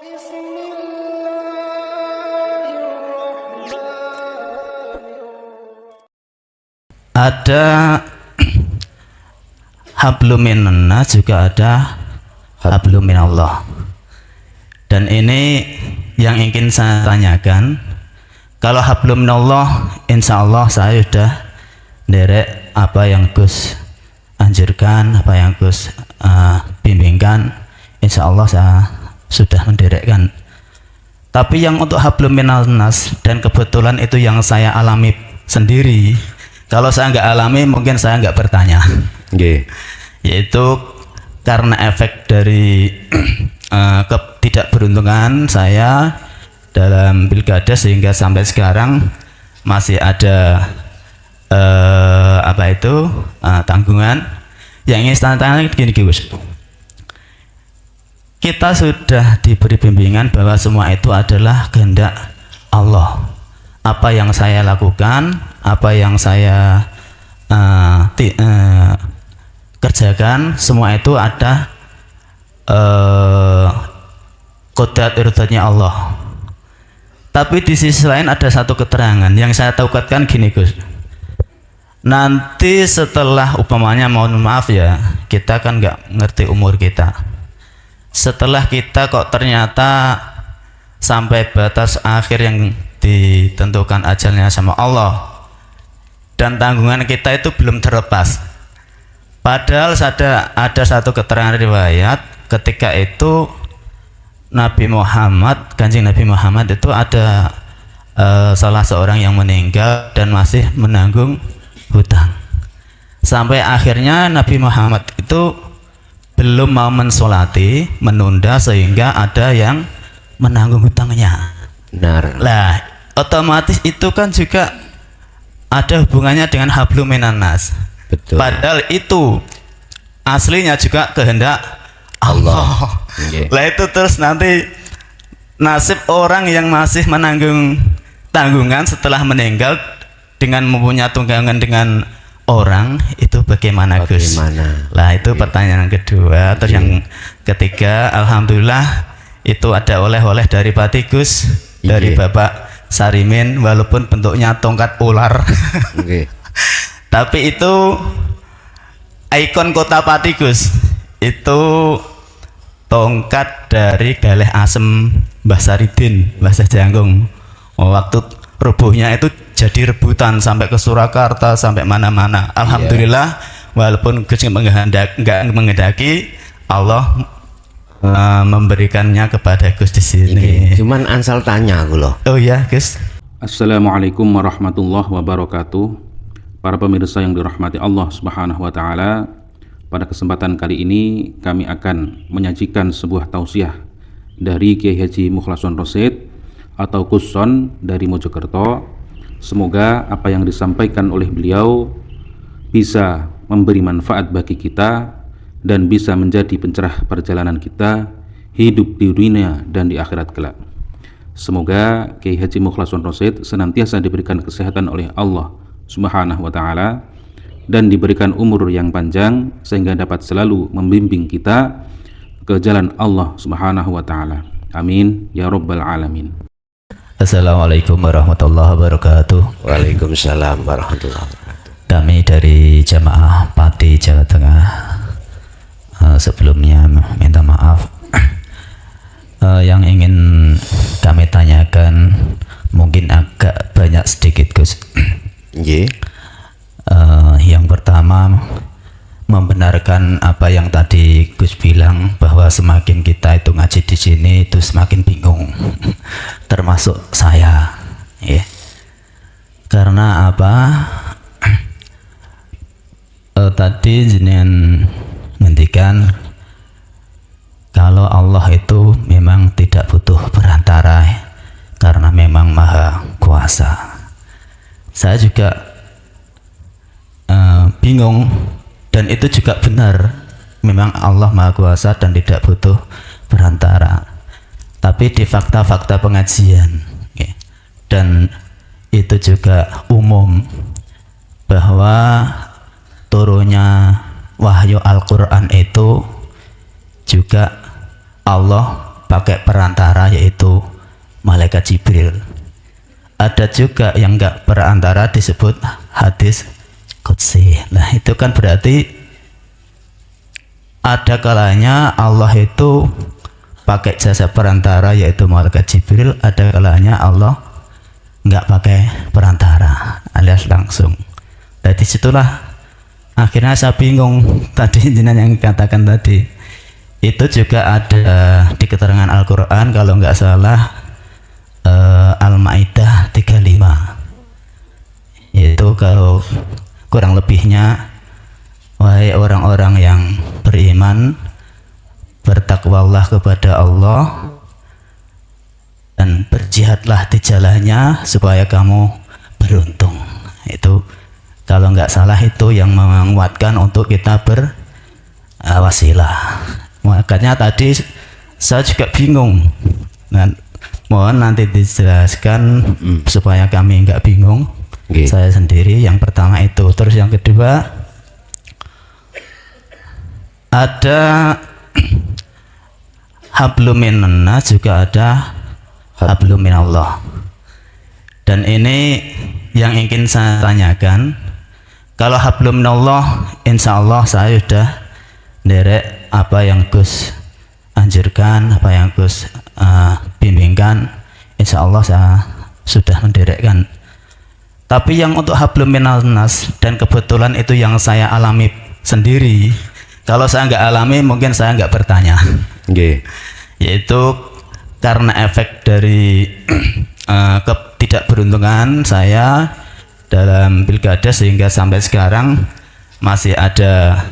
Ada hablum minannas, juga ada hablum minallah. Dan ini yang ingin saya tanyakan. Kalau hablum minallah, insya Allah saya sudah derek apa yang Gus anjurkan, apa yang Gus bimbingkan, insya Allah saya sudah menderekkan. Tapi yang untuk hablum minannas, dan kebetulan itu yang saya alami sendiri. Kalau saya nggak alami, mungkin saya nggak bertanya. Yaitu karena efek dari ketidakberuntungan saya dalam pilkada, sehingga sampai sekarang masih ada tanggungan. Yang ingin saya tanya gini, Gus. Kita sudah diberi bimbingan bahwa semua itu adalah kehendak Allah. Apa yang saya lakukan, apa yang saya kerjakan, semua itu ada qadar iradanya Allah. Tapi di sisi lain ada satu keterangan yang saya taukatkan gini, Gus. Nanti setelah umpamanya, mohon maaf ya, kita kan nggak ngerti umur kita. Setelah kita kok ternyata sampai batas akhir yang ditentukan ajalnya sama Allah, dan tanggungan kita itu belum terlepas. Padahal ada satu keterangan riwayat ketika itu Kanjeng Nabi Muhammad itu ada salah seorang yang meninggal dan masih menanggung hutang. Sampai akhirnya Nabi Muhammad itu belum mau mensolati, menunda, sehingga ada yang menanggung hutangnya. Benar. Lah, otomatis itu kan juga ada hubungannya dengan hablum minannas. Betul. Padahal itu aslinya juga kehendak Allah. Lah itu terus nanti nasib orang yang masih menanggung tanggungan setelah meninggal dengan mempunyai tunggangan dengan orang itu bagaimana, Gus? Lah itu pertanyaan kedua. Terus yang ketiga, alhamdulillah itu ada oleh-oleh dari Pati Gus, dari Bapak Sarimin, walaupun bentuknya tongkat ular. Tapi itu ikon kota Pati, Gus. Itu tongkat dari Galeh Asem Mbah Saridin, Mbah Janggung. Waktu rubuhnya itu jadi rebutan sampai ke Surakarta, sampai mana-mana. Alhamdulillah, walaupun Gus nggak menghendaki, Allah memberikannya kepada Gus di sini. Cuman ansal tanya aku loh. Oh ya, Gus. Assalamualaikum warahmatullahi wabarakatuh. Para pemirsa yang dirahmati Allah Subhanahu wa taala, pada kesempatan kali ini kami akan menyajikan sebuah tausiah dari Kiai Haji Mukhlason Rosyid atau Kusson dari Mojokerto. Semoga apa yang disampaikan oleh beliau bisa memberi manfaat bagi kita dan bisa menjadi pencerah perjalanan kita hidup di dunia dan di akhirat kelak. Semoga Kiai Haji Mukhlason Rosyid senantiasa diberikan kesehatan oleh Allah Subhanahu wa taala dan diberikan umur yang panjang sehingga dapat selalu membimbing kita ke jalan Allah Subhanahu wa taala. Amin ya rabbal alamin. Assalamualaikum warahmatullahi wabarakatuh. Waalaikumsalam warahmatullahi wabarakatuh. Kami dari Jamaah Pati Jawa Tengah sebelumnya minta maaf. Yang ingin kami tanyakan mungkin agak banyak sedikit, Gus. Yang pertama, membenarkan apa yang tadi Gus bilang bahwa semakin kita itu ngaji di sini itu semakin bingung, termasuk saya. Karena apa? Tadi jenengan ngendikan kalau Allah itu memang tidak butuh perantara karena memang maha kuasa. Saya juga bingung, dan itu juga benar, memang Allah maha kuasa dan tidak butuh perantara. Tapi di fakta-fakta pengajian dan itu juga umum bahwa turunnya wahyu Al-Quran itu juga Allah pakai perantara yaitu malaikat Jibril. Ada juga yang enggak perantara disebut hadis qudsi. Nah, itu kan berarti ada kalanya Allah itu pakai jasa perantara yaitu malaikat Jibril, ada kalanya Allah enggak pakai perantara alias langsung. Dari situlah akhirnya saya bingung tadi jenengan yang katakan tadi. Itu juga ada di keterangan Al-Quran kalau nggak salah Al-Ma'idah 35. Itu kalau kurang lebihnya, wahai orang-orang yang beriman, bertakwalah kepada Allah dan berjihadlah di jalannya supaya kamu beruntung. Itu kalau nggak salah itu yang menguatkan untuk kita berwasilah. Makanya tadi saya juga bingung. Nah, mohon nanti dijelaskan supaya kami nggak bingung. Saya sendiri yang pertama itu. Terus yang kedua ada hablum minannas, juga ada hablum minallah. Dan ini yang ingin saya tanyakan. Kalau hablum minallah, insya Allah saya sudah derek apa yang Gus anjurkan, apa yang Gus bimbingkan, insya Allah saya sudah menderekkan. Tapi yang untuk hablum minannas, dan kebetulan itu yang saya alami sendiri. Kalau saya nggak alami, mungkin saya nggak bertanya. Yaitu karena efek dari ketidakberuntungan saya dalam pilkada, sehingga sampai sekarang masih ada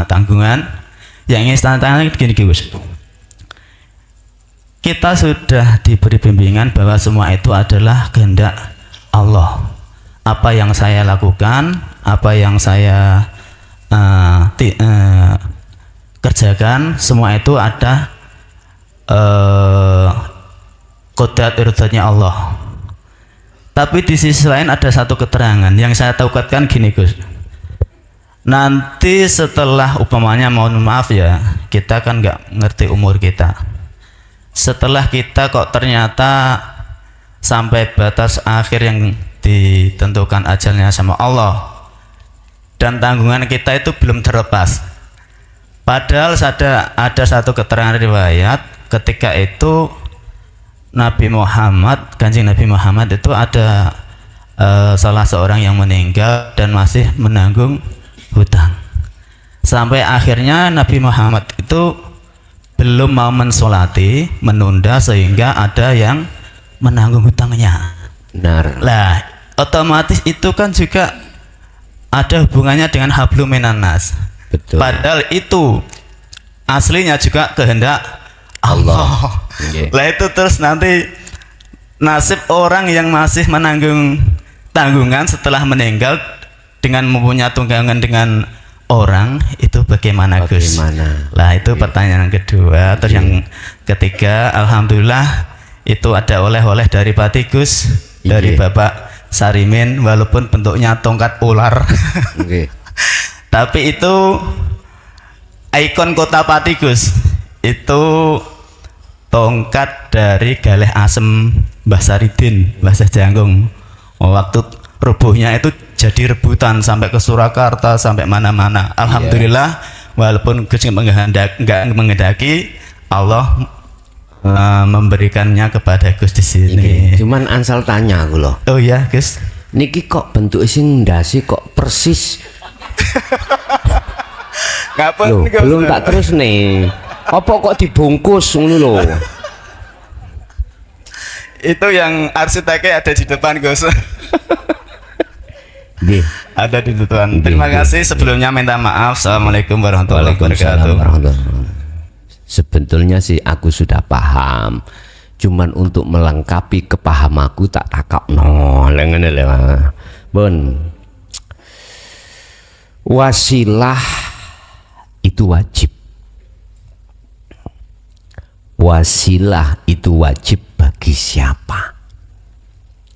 tanggungan. Yang ingin saya tanya gini Gus, kita sudah diberi bimbingan bahwa semua itu adalah kehendak Allah. Apa yang saya lakukan, apa yang saya kerjakan, semua itu ada qodrat iradanya Allah. Tapi di sisi lain ada satu keterangan yang saya taukatkan gini Gus. Nanti setelah umpamanya, mohon maaf ya, kita kan nggak ngerti umur kita. Setelah kita kok ternyata sampai batas akhir yang ditentukan ajalnya sama Allah, dan tanggungan kita itu belum terlepas. Padahal ada satu keterangan riwayat ketika itu Nabi Muhammad, Kanjeng Nabi Muhammad itu ada salah seorang yang meninggal dan masih menanggung hutang. Sampai akhirnya Nabi Muhammad itu belum mau mensolati, menunda, sehingga ada yang menanggung hutangnya. Benar. Lah, otomatis itu kan juga ada hubungannya dengan hablum minannas. Betul. Padahal itu aslinya juga kehendak Allah. Lah itu terus nanti nasib orang yang masih menanggung tanggungan setelah meninggal dengan mempunyai tunggangan dengan orang itu bagaimana Gus? Lah itu pertanyaan kedua. Terus yang ketiga, alhamdulillah itu ada oleh-oleh dari Pati Gus, dari Bapak Sarimin, walaupun bentuknya tongkat ular. Tapi itu ikon kota Pati Gus. Itu tongkat dari Galeh Asem Mbah Saridin, Mbah Janggung. Waktu rubuhnya itu jadi rebutan sampai ke Surakarta, sampai mana-mana. Alhamdulillah, walaupun Gus nggak menghendaki, Allah memberikannya kepada Gus di sini. Cuman ansal tanya aku loh. Oh ya Gus. Niki kok bentuk sing ndasi kok persis. Loh, belum tak terus nih. Apa kok dibungkus ngono lho? Itu yang arsiteknya ada di depan Gus. Ada di depan. Terima kasih sebelumnya, minta maaf. Assalamualaikum warahmatullahi wabarakatuh. Sebetulnya sih aku sudah paham. Cuman untuk melengkapi kepahamaku tak takakno ngene lho. Bon. Wasilah itu wajib. Wasilah itu wajib bagi siapa?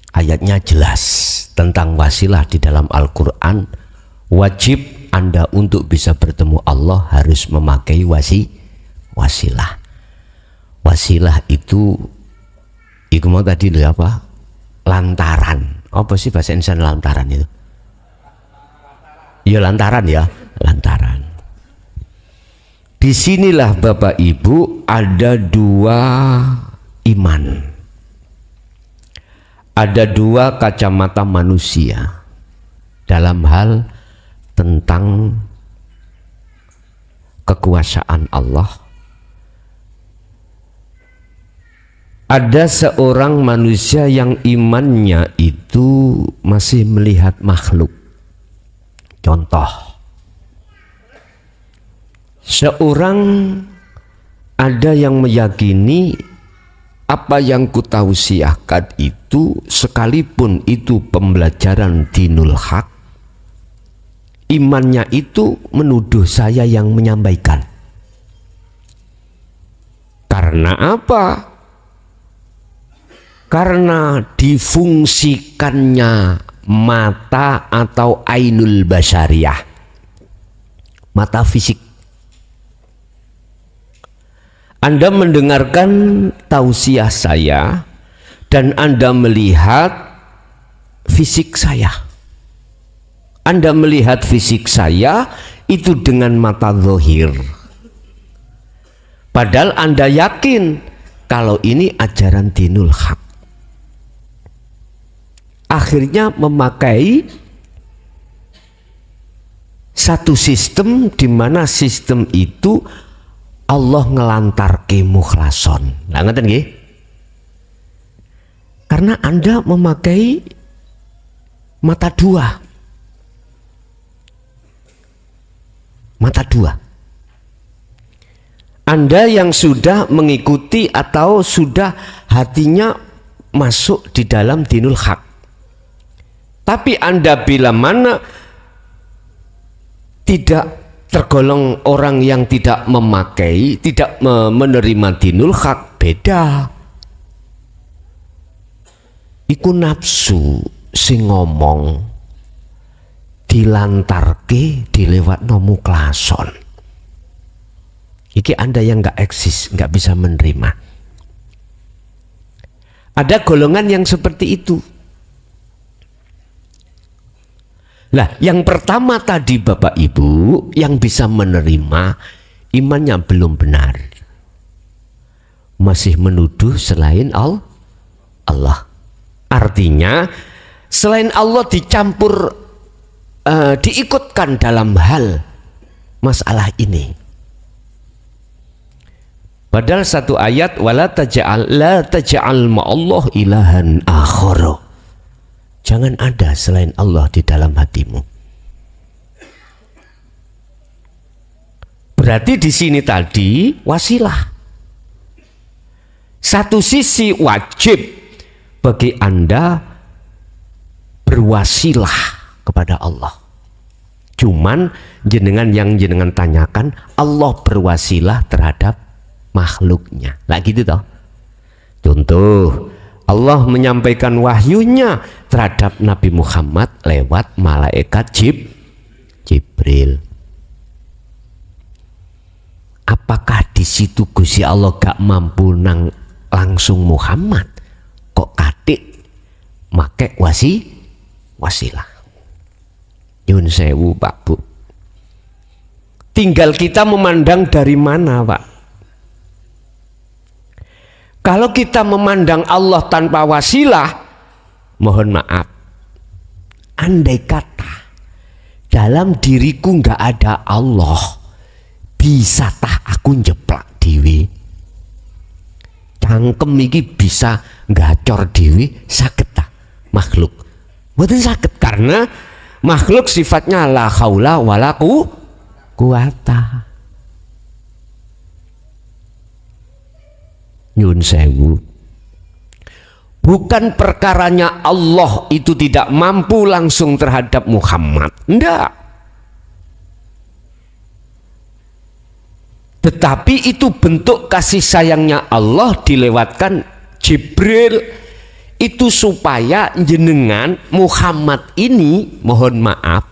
Ayatnya jelas tentang wasilah di dalam Al-Quran. Wajib Anda untuk bisa bertemu Allah harus memakai wasilah. Wasilah itu mau tadi loh apa? Lantaran. Apa sih bahasa Indonesia lantaran itu? Ya lantaran ya, lantaran. Disinilah Bapak Ibu ada dua iman. Ada dua kacamata manusia dalam hal tentang kekuasaan Allah. Ada seorang manusia yang imannya itu masih melihat makhluk. Contoh, seorang ada yang meyakini apa yang kutausiahkan itu, sekalipun itu pembelajaran dinul haq, imannya itu menuduh saya yang menyampaikan. Karena apa? Karena difungsikannya mata atau ainul basyariyah, mata fisik. Anda mendengarkan tausiah saya dan Anda melihat fisik saya. Anda melihat fisik saya itu dengan mata zahir. Padahal Anda yakin kalau ini ajaran dinul haq. Akhirnya memakai satu sistem di mana sistem itu Allah ngelantarke mukhlason. Lah ngeten nggih? Karena Anda memakai mata dua. Mata dua. Anda yang sudah mengikuti atau sudah hatinya masuk di dalam dinul haq. Tapi Anda bila mana tidak tergolong orang yang tidak memakai, tidak menerima dinul haq, beda. Iku nafsu sing ngomong dilantarke dilewatno mukhlason. Iki Anda yang nggak eksis, nggak bisa menerima. Ada golongan yang seperti itu. Lah, yang pertama tadi Bapak Ibu yang bisa menerima imannya belum benar. Masih menuduh selain Allah. Artinya selain Allah dicampur diikutkan dalam hal masalah ini. Padahal satu ayat wala taj'al la taj'al ma'allah ilahan akhara. Jangan ada selain Allah di dalam hatimu. Berarti di sini tadi wasilah. Satu sisi wajib bagi Anda berwasilah kepada Allah. Cuman jenengan yang jenengan tanyakan, Allah berwasilah terhadap makhluknya. Lah gitu toh. Contoh, Allah menyampaikan wahyunya terhadap Nabi Muhammad lewat malaikat Jibril. Apakah di situ Gusti Allah gak mampu nang langsung Muhammad? Kok katik make wasilah? Yun sewu Pak Bu. Tinggal kita memandang dari mana Pak? Kalau kita memandang Allah tanpa wasilah, mohon maaf, andai kata dalam diriku nggak ada Allah, bisa tah aku njeplak dewi, cangkem iki bisa gacor dewi, sakit tah makhluk? Mboten sakit, karena makhluk sifatnya la haula wala quwata. Nyun sewu, bukan perkaranya Allah itu tidak mampu langsung terhadap Muhammad, enggak, tetapi itu bentuk kasih sayangnya Allah dilewatkan Jibril itu supaya jenengan Muhammad ini, mohon maaf,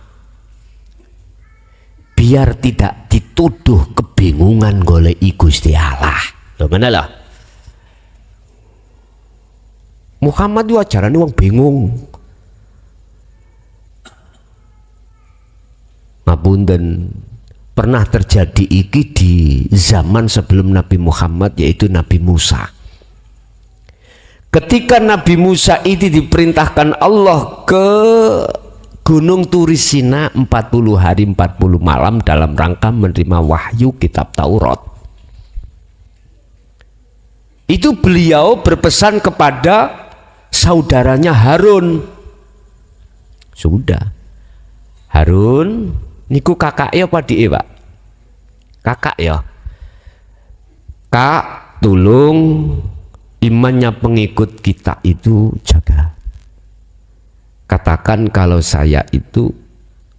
biar tidak dituduh kebingungan goleki Gusti Allah. Lho ngene lho. Muhammad itu ajaran wong bingung. Ngapunten, pernah terjadi iki di zaman sebelum Nabi Muhammad, yaitu Nabi Musa. Ketika Nabi Musa itu diperintahkan Allah ke Gunung Turisina 40 hari 40 malam dalam rangka menerima wahyu kitab Taurat. Itu beliau berpesan kepada saudaranya Harun. Sudah. Harun niku kakak ya apa dik, Pak? Kakak ya. Kak, tolong imannya pengikut kita itu jaga. Katakan kalau saya itu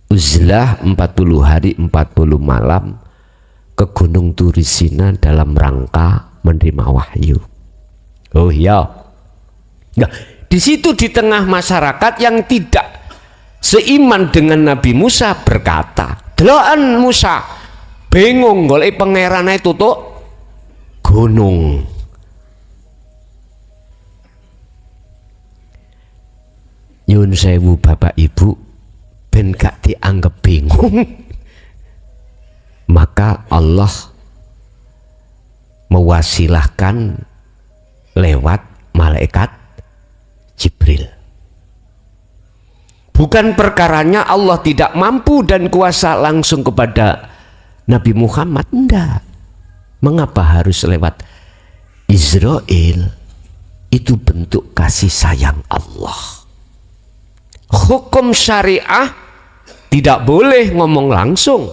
uzlah 40 hari 40 malam ke Gunung Turisina dalam rangka menerima wahyu. Oh iya. Nah, di situ di tengah masyarakat yang tidak seiman dengan Nabi Musa berkata, "Deloken Musa, bingung golek pangerane tutuk gunung." Nyun sewu Bapak Ibu, ben gak dianggap bingung, maka Allah mewasilahkan lewat malaikat Jibril. Bukan perkaranya Allah tidak mampu dan kuasa langsung kepada Nabi Muhammad, enggak. Mengapa harus lewat Israel? Itu bentuk kasih sayang Allah. Hukum syariah tidak boleh ngomong langsung,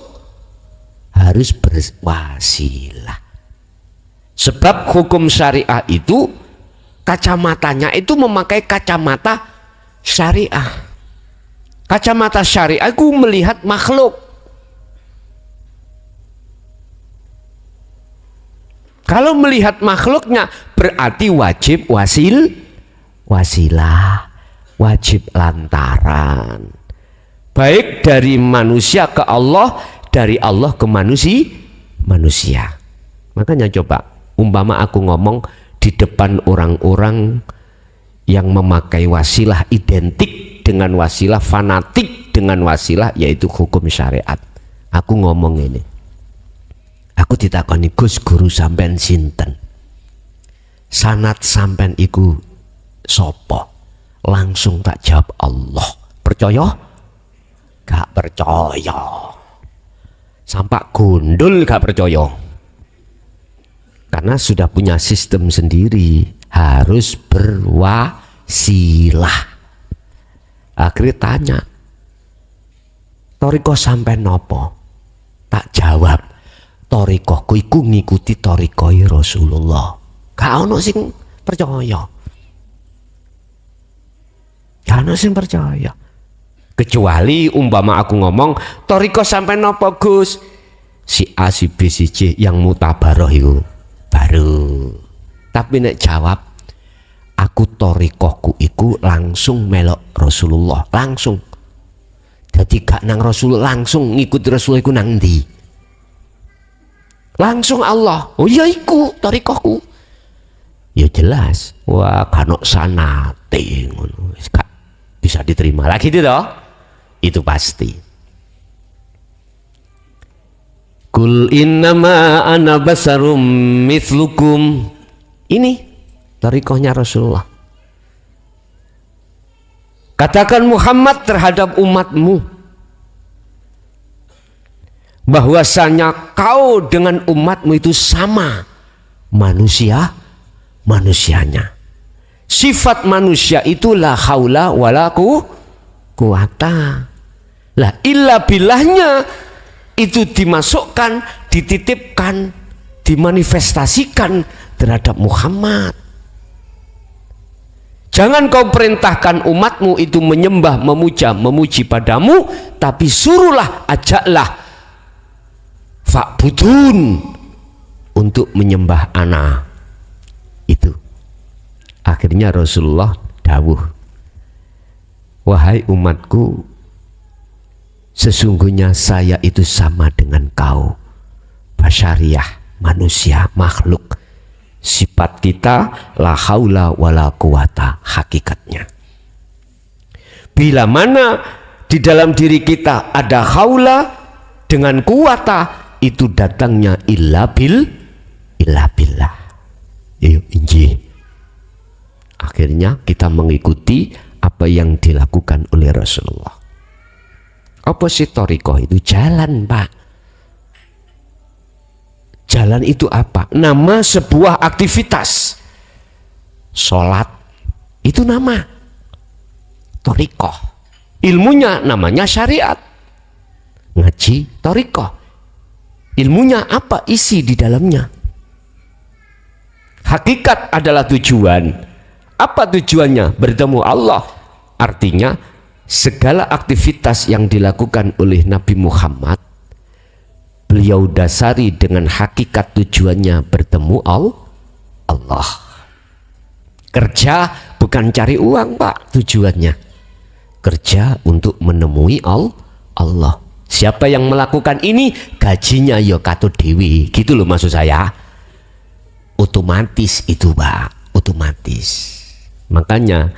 harus berwasilah. Sebab hukum syariah itu kacamatanya itu memakai kacamata syariah. Kacamata syariah itu melihat makhluk. Kalau melihat makhluknya berarti wajib wasilah, wajib lantaran. Baik dari manusia ke Allah, dari Allah ke manusia. Makanya coba, umpama aku ngomong di depan orang-orang yang memakai wasilah identik dengan wasilah, fanatik dengan wasilah, yaitu hukum syariat. Aku ngomong ini, aku ditakoni, Gus, guru sampean sinten? Sanat sampean iku sopo? Langsung tak jawab Allah. Percaya? Gak percaya. Sampai gundul gak percaya. Karena sudah punya sistem sendiri, harus berwasilah. Akhirnya tanya, toriko sampai nopo? Tak jawab, torikoku iku ngikuti torikoi Rasulullah. Gak ono sing percaya. Gak ono sing percaya. Kecuali umpama aku ngomong, toriko sampai nopo Gus? Si A, si B, si C yang mutabaroh itu baru. Tapi nek jawab, aku torikohku iku langsung melok Rasulullah, langsung. Jadi gak nang Rasul, langsung ngikut Rasul iku nang ndi? Langsung Allah. Oh iya iku torikohku. Ya jelas. Wah, kanok sanate ngono. Bisa diterima lagi itu toh? Itu pasti. Kul innama ana basarum mithlukum. Ini torikohnya Rasulullah. Katakan Muhammad terhadap umatmu, bahwasanya kau dengan umatmu itu sama, manusianya. Sifat manusia itu la haula wala quwata. Lah illa billahnya itu dimasukkan, dititipkan, dimanifestasikan terhadap Muhammad. Jangan kau perintahkan umatmu itu menyembah, memuja, memuji padamu, tapi suruhlah, ajaklah fa'budun untuk menyembah ana. Itu. Akhirnya Rasulullah dawuh, wahai umatku, sesungguhnya saya itu sama dengan kau. basyariah, manusia, makhluk. Sifat kita la haula wala quwata hakikatnya. Bila mana di dalam diri kita ada haula dengan kuwata, itu datangnya illa billah. Inji. Akhirnya kita mengikuti apa yang dilakukan oleh Rasulullah. Apa sih thariqah itu? Jalan, Pak. Jalan itu apa? Nama sebuah aktivitas. Sholat itu nama thariqah. Ilmunya namanya syariat. Ngaji thariqah. Ilmunya apa? Isi di dalamnya. Hakikat adalah tujuan. Apa tujuannya? Bertemu Allah. Artinya segala aktivitas yang dilakukan oleh Nabi Muhammad, beliau dasari dengan hakikat tujuannya bertemu Allah. Kerja bukan cari uang, Pak, tujuannya. Kerja untuk menemui Allah. Siapa yang melakukan ini, gajinya ya katut dewi. Gitu loh maksud saya. Otomatis itu, Pak, otomatis. Makanya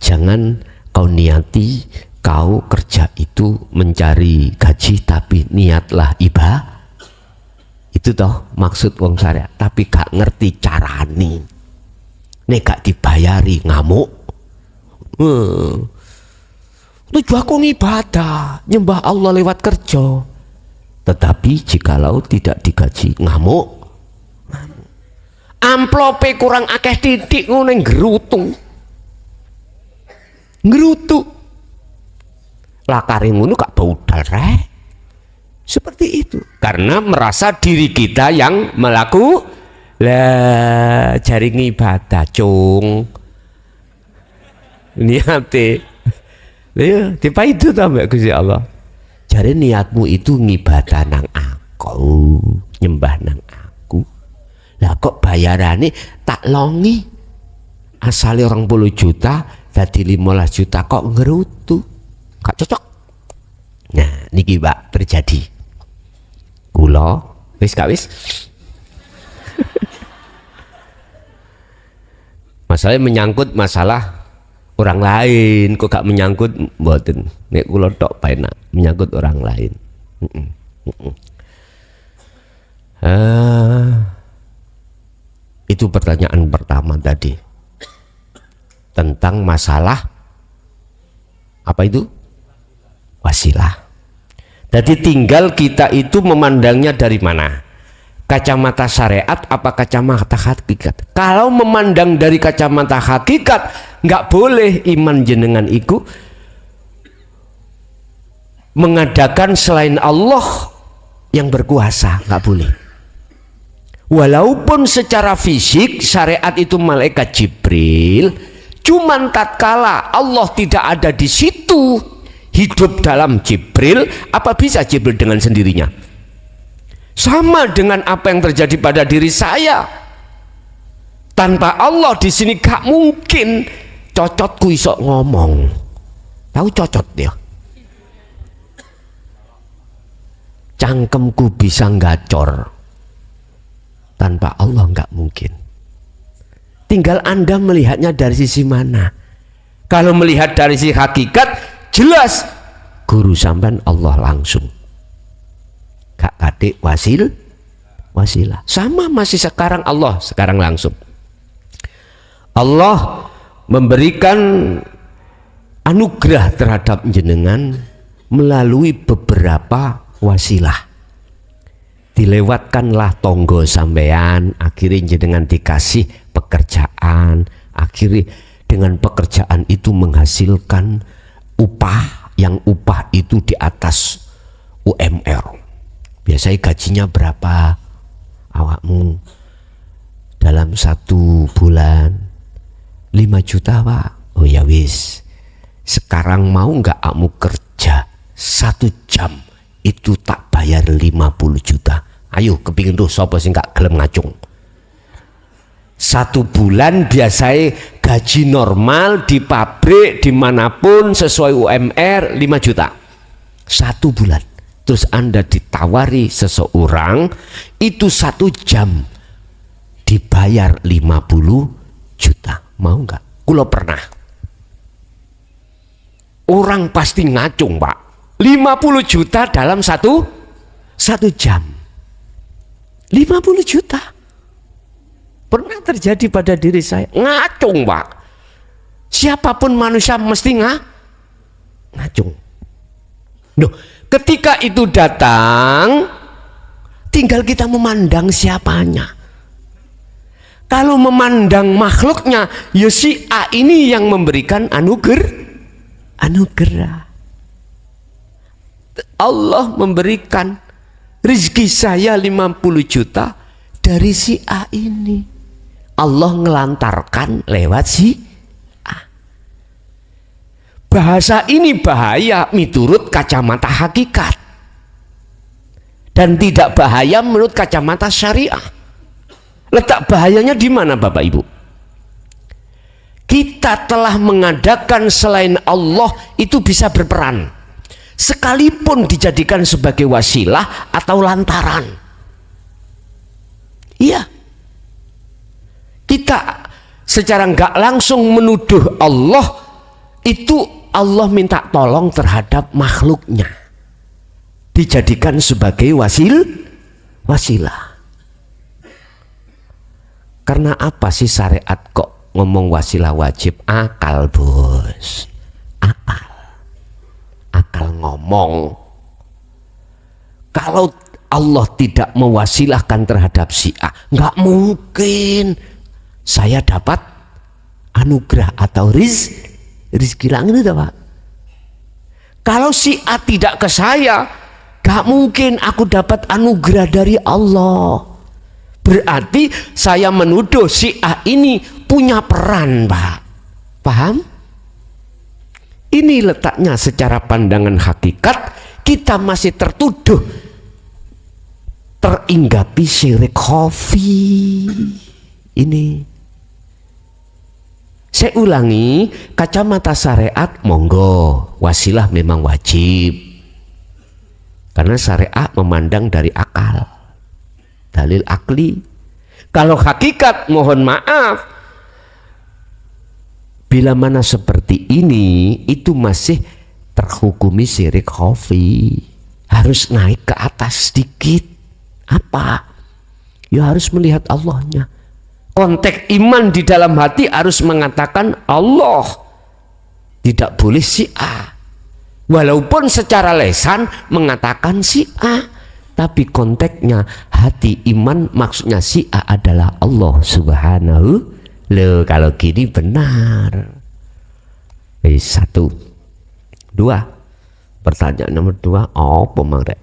jangan kau niati kau kerja itu mencari gaji, tapi niatlah ibadah. Itu toh maksud wong syariat, tapi gak ngerti carane. Nek gak dibayari ngamuk. Tujuan aku ibadah, nyembah Allah lewat kerja. Tetapi jikalau tidak digaji ngamuk. Amplope kurang akeh titik ngono nggerutu. Lakare ngono gak baudal rek. Seperti itu. Karena merasa diri kita yang melaku lah jaring ibadah cung. Niate. Lha tiba itu ta mbak Gusti Allah. Jare niatmu itu ngibadah nang aku, nyembah nang aku. Lah kok bayarane tak longi. Asale 20 juta dadi 15 juta kok ngerutu. Gak cocok. Nah, niki Pak terjadi. Kula wis gak wis. Masalahnya menyangkut masalah orang lain, kok gak menyangkut mboten. Nek kula tok penak menyangkut orang lain. Itu pertanyaan pertama tadi. Tentang masalah apa itu? Wasilah. Jadi tinggal kita itu memandangnya dari mana? Kacamata syariat apa kacamata hakikat? Kalau memandang dari kacamata hakikat, nggak boleh iman jenengan iku mengadakan selain Allah yang berkuasa, nggak boleh. Walaupun secara fisik syariat itu malaikat Jibril, cuman tatkala Allah tidak ada di situ, hidup dalam Jibril, apa bisa Jibril dengan sendirinya? Sama dengan apa yang terjadi pada diri saya. Tanpa Allah di sini gak mungkin cocotku iso ngomong. Tahu cocot dia? Cangkemku bisa gacor. Tanpa Allah gak mungkin. Tinggal Anda melihatnya dari sisi mana. Kalau melihat dari sisi hakikat, jelas guru sampean Allah langsung. Kak adik wasilah. Sama masih sekarang Allah sekarang langsung. Allah memberikan anugerah terhadap jenengan melalui beberapa wasilah. Dilewatkanlah tonggo sampean, akhirnya jenengan dikasih pekerjaan, akhirnya dengan pekerjaan itu menghasilkan upah, yang upah itu di atas UMR. Biasanya gajinya berapa awakmu dalam 1 bulan? 5 juta Pak. Oh ya wis, sekarang mau nggak kamu kerja 1 jam itu tak bayar 50 juta. Ayo kepingin tuh sopo sing gak gelem ngacung. 1 bulan biasanya gaji normal di pabrik dimanapun sesuai UMR 5 juta 1 bulan. terus Anda ditawari seseorang itu 1 jam dibayar 50 juta, mau nggak? Kulo pernah. Orang pasti ngacung, Pak. 50 juta dalam satu jam. 50 juta. Pernah terjadi pada diri saya. Ngacung, Pak. Siapapun manusia mesti ngacung. Loh, ketika itu datang, tinggal kita memandang siapanya. Kalau memandang makhluknya, ya si A ini yang memberikan anugerah. Allah memberikan rezeki saya 50 juta dari si A ini. Allah ngelantarkan lewat si A. Bahasa ini bahaya miturut kacamata hakikat dan tidak bahaya menurut kacamata syariah. Letak bahayanya di mana, Bapak Ibu? Kita telah mengadakan selain Allah itu bisa berperan, sekalipun dijadikan sebagai wasilah atau lantaran. Iya, kita secara nggak langsung menuduh Allah itu Allah minta tolong terhadap makhluknya, dijadikan sebagai wasilah. Karena apa sih syariat kok ngomong wasilah wajib? Akal, bos. Akal ngomong. Kalau Allah tidak mewasilahkan terhadap si A, nggak mungkin saya dapat anugerah atau rizki langit itu, Pak. Kalau si A tidak ke saya, nggak mungkin aku dapat anugerah dari Allah. Berarti saya menuduh si A ini punya peran, Pak. Paham? Ini letaknya secara pandangan hakikat, kita masih tertuduh teringgapi syirik khafi. Ini saya ulangi, kacamata syariat monggo, wasilah memang wajib karena syariat memandang dari akal, dalil akli. Kalau hakikat, mohon maaf, bila mana seperti ini itu masih terhukumi syirik khafi, harus naik ke atas sedikit. Apa? Ya harus melihat Allahnya. Konteks iman di dalam hati harus mengatakan Allah, tidak boleh si A. Walaupun secara lesan mengatakan si A, tapi konteksnya hati iman, maksudnya si A adalah Allah subhanahu. Loh, kalau gini benar. Satu. Dua. Pertanyaan nomor 2, apa mangre?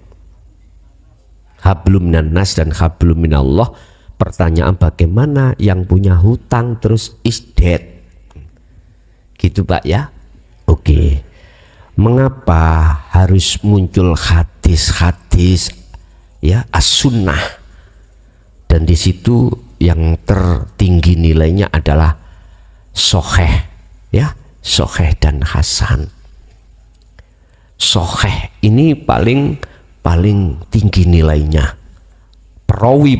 Hablum minan nas dan hablum minallah. Pertanyaan bagaimana yang punya hutang terus isdet? Gitu, Pak ya? Oke. Mengapa harus muncul hadis-hadis ya as-sunnah, dan di situ yang tertinggi nilainya adalah soheh, ya, soheh dan hasan. Soheh ini paling tinggi nilainya. Perawi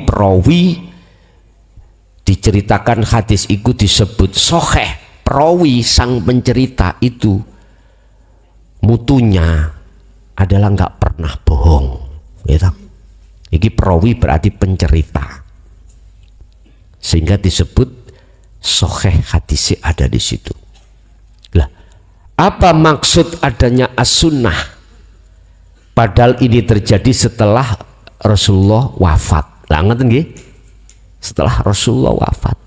diceritakan hadis itu disebut soheh. Perawi sang pencerita itu mutunya adalah nggak pernah bohong, gitu. Ini perawi berarti pencerita, sehingga disebut soheh, hadisnya ada di situ. Lah, apa maksud adanya as-sunnah? Padahal ini terjadi setelah Rasulullah wafat. Lah ngeten nggih? Setelah Rasulullah wafat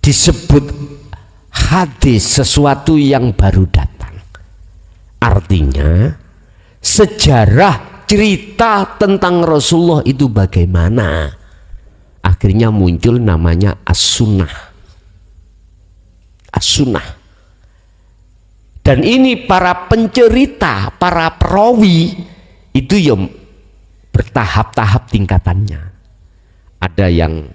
disebut hadis, sesuatu yang baru datang. Artinya sejarah cerita tentang Rasulullah itu bagaimana, akhirnya muncul namanya as-sunnah. As-sunnah. Dan ini para pencerita, para perawi itu yang bertahap-tahap tingkatannya. Ada yang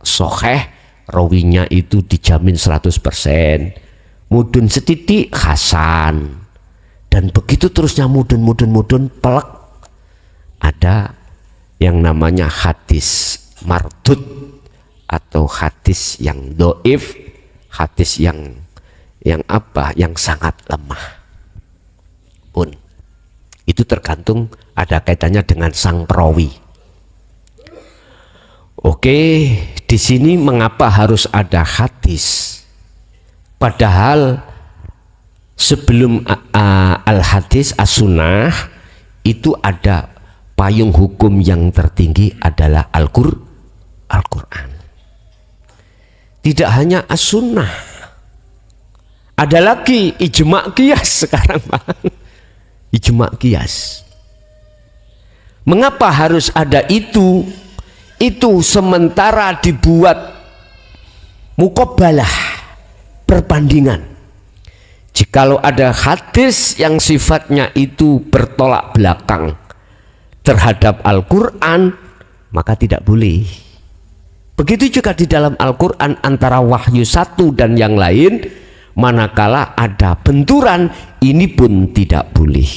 soheh, rawinya itu dijamin 100%, mudun setitik hasan, dan begitu terusnya mudun pelek ada yang namanya hadis mardud atau hadis yang doif, hadis yang apa, yang sangat lemah pun. Itu tergantung, ada kaitannya dengan sang perawi. Oke, di sini mengapa harus ada hadis? Padahal sebelum al-hadis as-sunnah itu ada payung hukum yang tertinggi adalah Al-Quran. Tidak hanya as-sunnah, ada lagi ijma' qiyas sekarang, Pak. Ijma' qiyas. Mengapa harus ada itu? Itu sementara dibuat muqabbalah, perbandingan. Jikalau ada hadis yang sifatnya itu bertolak belakang terhadap Al-Quran, maka tidak boleh. Begitu juga di dalam Al-Quran antara wahyu satu dan yang lain, manakala ada benturan, ini pun tidak boleh.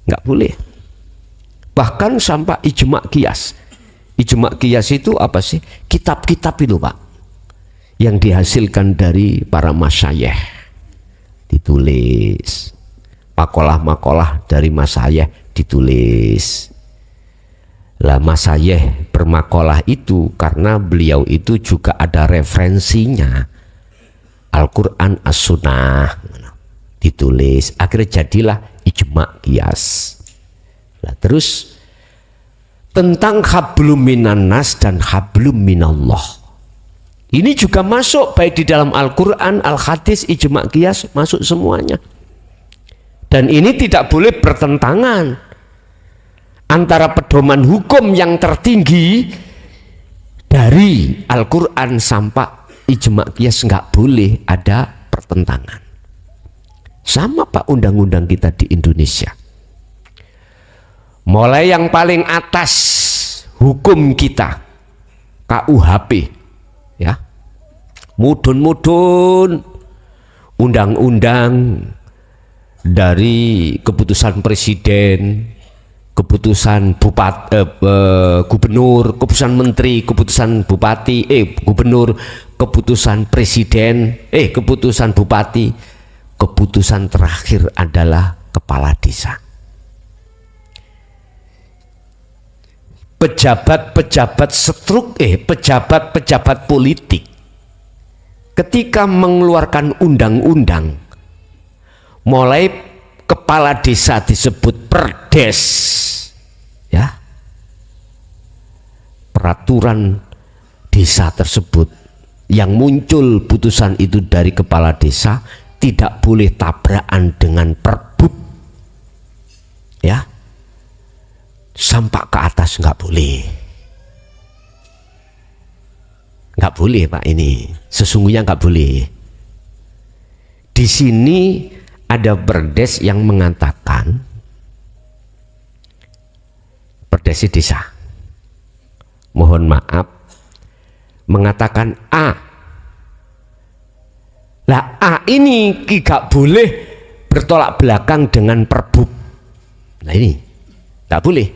Nggak boleh. Bahkan sampai ijma' qiyas. Ijma' qiyas itu apa sih? Kitab-kitab itu, Pak, yang dihasilkan dari para masyayikh, ditulis. Makalah-makalah dari masyayikh ditulis. Lah masyayikh bermakalah itu karena beliau itu juga ada referensinya, Al-Quran as-sunnah, ditulis. Akhirnya jadilah ijma' qiyas. Nah, terus tentang hablum minan nas dan hablum minallah, ini juga masuk baik di dalam Al-Quran, Al-Hadis, ijma' qiyas, masuk semuanya. Dan ini tidak boleh bertentangan antara pedoman hukum yang tertinggi dari Al-Quran sampai ijma' qiyas, nggak boleh ada pertentangan. Sama, Pak, undang-undang kita di Indonesia. Mulai yang paling atas hukum kita, KUHP, ya, mudun-mudun undang-undang dari keputusan presiden, keputusan gubernur, keputusan menteri, keputusan bupati, gubernur, keputusan presiden, keputusan bupati, keputusan terakhir adalah kepala desa. Pejabat-pejabat pejabat-pejabat politik ketika mengeluarkan undang-undang, mulai kepala desa disebut perdes, ya, peraturan desa tersebut yang muncul putusan itu dari kepala desa tidak boleh tabrakan dengan perbub, ya, sampai ke atas nggak boleh. Nggak boleh, Pak, ini sesungguhnya nggak boleh. Di sini ada perdes yang mengatakan, perdes desa, mohon maaf, mengatakan A. Lah A ini tidak boleh bertolak belakang dengan perbub. Nah ini tidak boleh.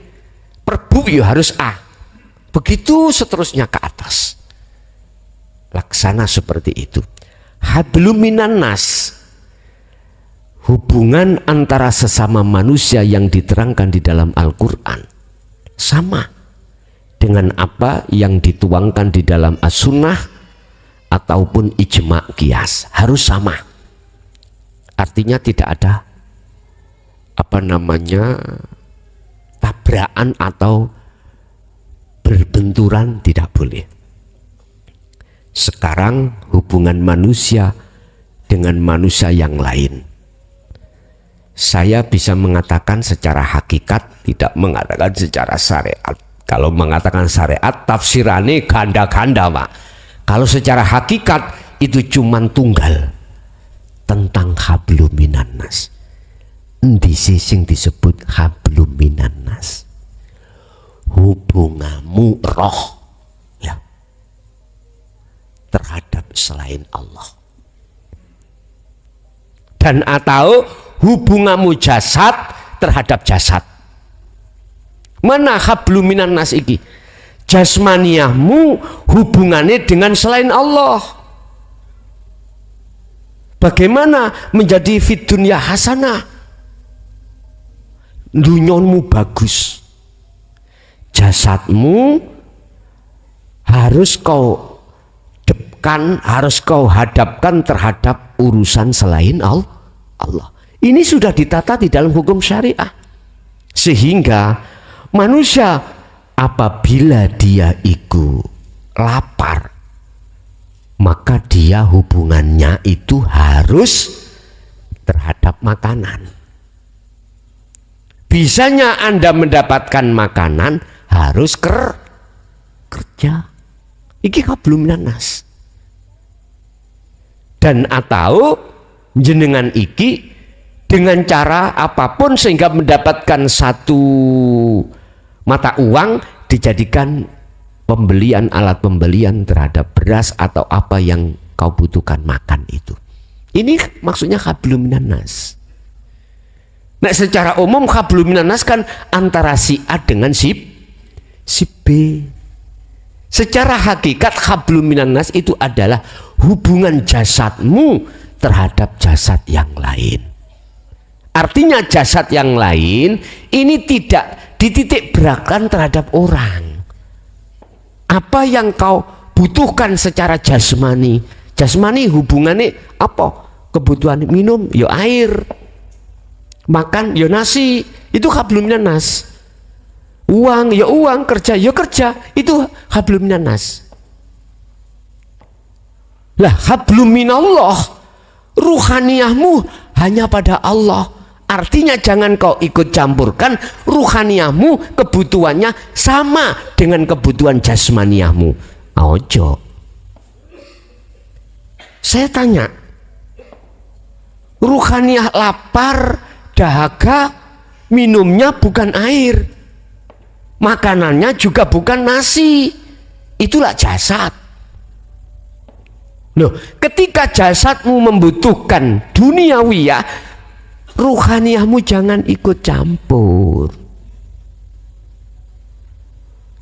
Perbub ya harus A. Begitu seterusnya ke atas. Laksana seperti itu. Hablum minan nas, hubungan antara sesama manusia yang diterangkan di dalam Al-Quran sama dengan apa yang dituangkan di dalam as-sunnah ataupun ijma' qiyas, harus sama. Artinya tidak ada tabrakan atau berbenturan, tidak boleh. Sekarang hubungan manusia dengan manusia yang lain, saya bisa mengatakan secara hakikat, tidak mengatakan secara syariat. Kalau mengatakan syariat, tafsirannya ganda-ganda, Pak. Kalau secara hakikat itu cuman tunggal, tentang hablum minan nas. Endi sing disebut hablum minan nas? Hubunganmu roh, ya, terhadap selain Allah, dan atau hubunganmu jasad terhadap jasad. Mana hablum minan nas iki? Jasmaniahmu hubungannya dengan selain Allah. Bagaimana menjadi fid dunya hasanah? Dunyonmu bagus, jasadmu harus kau depan, harus kau hadapkan terhadap urusan selain Allah. Ini sudah ditata di dalam hukum syariah, sehingga manusia apabila dia itu lapar, maka dia hubungannya itu harus terhadap makanan. Bisanya Anda mendapatkan makanan harus kerja. Iki hablum minan nas. Dan atau jenengan iki dengan cara apapun sehingga mendapatkan satu mata uang dijadikan pembelian, alat pembelian terhadap beras atau apa yang kau butuhkan makan itu. Ini maksudnya hablum minan nas. Nah, secara umum hablum minan nas kan antara si A dengan si B. Secara hakikat hablum minan nas itu adalah hubungan jasadmu terhadap jasad yang lain. Artinya jasad yang lain ini tidak dititik beratkan terhadap orang. Apa yang kau butuhkan secara jasmani? Jasmani hubungannya apa? Kebutuhan minum, ya air. Makan, ya nasi. Itu hablum minan nas. Uang, ya uang. Kerja, ya kerja. Itu hablum minan nas. Lah, hablum minallah, ruhaniyahmu hanya pada Allah. Artinya jangan kau ikut campurkan ruhaniyahmu, kebutuhannya sama dengan kebutuhan jasmaniyahmu. Ojo. Saya tanya, ruhaniyah lapar, dahaga, minumnya bukan air, makanannya juga bukan nasi, itulah jasad. Loh, ketika jasadmu membutuhkan duniawiyah, ruhaniyahmu jangan ikut campur.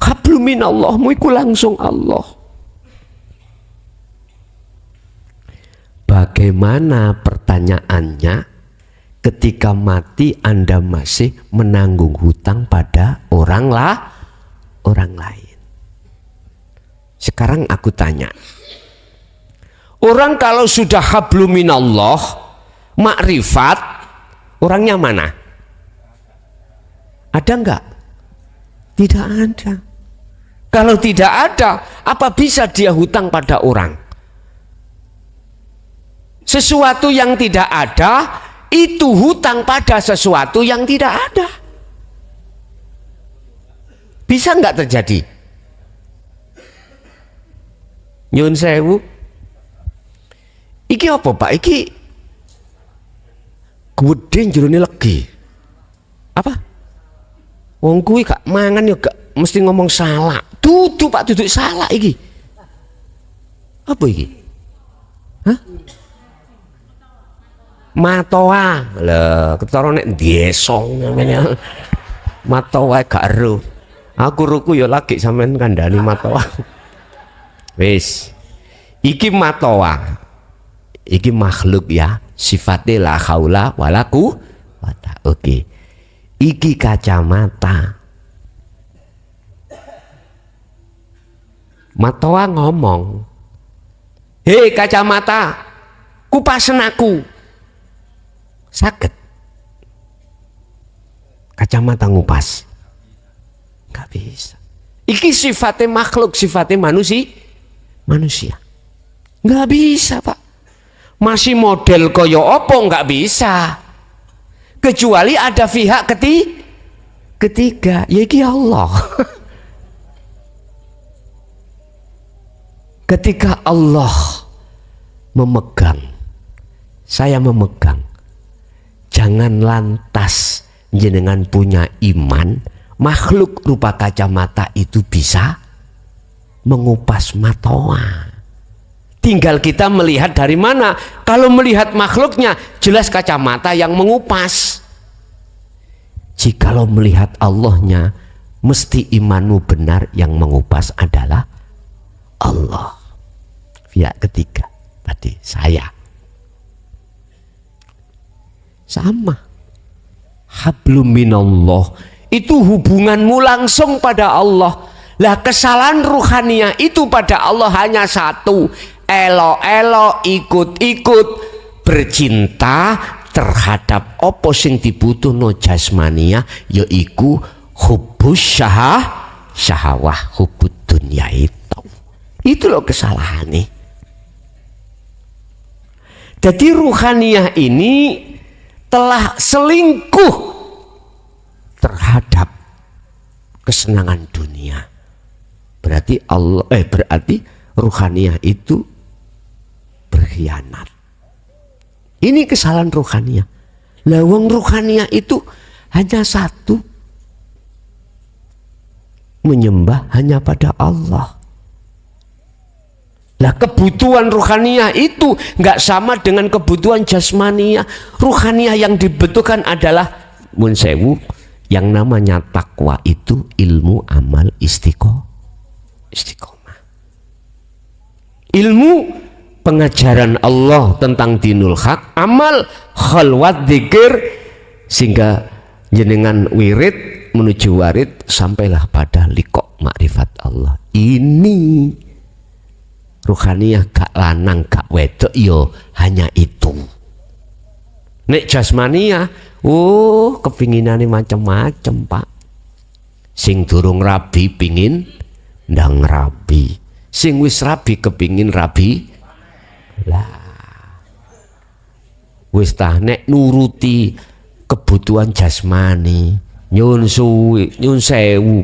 Hablum minallahmu iku langsung Allah. Bagaimana pertanyaannya ketika mati Anda masih menanggung hutang pada orang lain? Sekarang aku tanya, orang kalau sudah hablum minallah, makrifat, orangnya mana? Ada enggak? Tidak ada. Kalau tidak ada, apa bisa dia hutang pada orang? Sesuatu yang tidak ada itu hutang pada sesuatu yang tidak ada. Bisa enggak terjadi? Nyun sewu. Iki apa Pak? Iki gede jerone legi. Apa? Wong kuwi gak mangan ya gak mesti ngomong salah. Dudu Pak, duduk salah iki. Apa iki? Hah? Matoa. Lah, ketara nek desong namanya. Matoa gak ero. Aku ruku ya lagi sampean kandhani matoa. Wis. Iki matoa. Iki makhluk ya, sifatnya la haula wala quwwata. Oke. Iki kacamata. Matoa ngomong, "Hei kacamata, kupasen aku." Sakit. Kacamata ngupas. Gak bisa. Iki sifatnya makhluk, sifatnya manusia. Gak bisa Pak. Masih model koyo opo nggak bisa, kecuali ada pihak ketiga, yaitu Allah. Ketika Allah memegang, saya memegang, jangan lantas jenengan punya iman makhluk rupa kacamata itu bisa mengupas matoa. Tinggal kita melihat dari mana. Kalau melihat makhluknya, jelas kacamata yang mengupas. Jikalau melihat Allahnya, mesti imanmu benar, yang mengupas adalah Allah. Pihak ketiga tadi saya. Sama. Hablum minallah, itu hubunganmu langsung pada Allah. Lah kesalahan ruhaniyah itu pada Allah hanya satu, elo-elo, ikut-ikut, bercinta terhadap apa sing dibutuhno jasmania, yaiku hubbus syahwah, hubbud dunya itu. Itu loh kesalahannya. Jadi ruhaniyah ini telah selingkuh terhadap kesenangan dunia. Berarti berarti ruhaniyah itu berkhianat. Ini kesalahan ruhaniyah. Lah wong ruhaniyah itu hanya satu, menyembah hanya pada Allah. Lah kebutuhan ruhaniyah itu nggak sama dengan kebutuhan jasmania. Ruhaniyah yang dibutuhkan adalah munsewu, yang namanya takwa itu ilmu, amal, istiqomah. Ilmu pengajaran Allah tentang dinul haq, amal khalwat dzikir, sehingga jenengan wirid menuju warid sampailah pada liqa makrifat Allah. Ini ruhaniyah, gak lanang gak wedok, yo hanya itu. Nek jasmania, kepinginane macam-macam, Pak. Sing durung rabi pingin ndang rabi, sing wis rabi kepingin rabi. Lah wis tah nek nuruti kebutuhan jasmani, nyun sewu,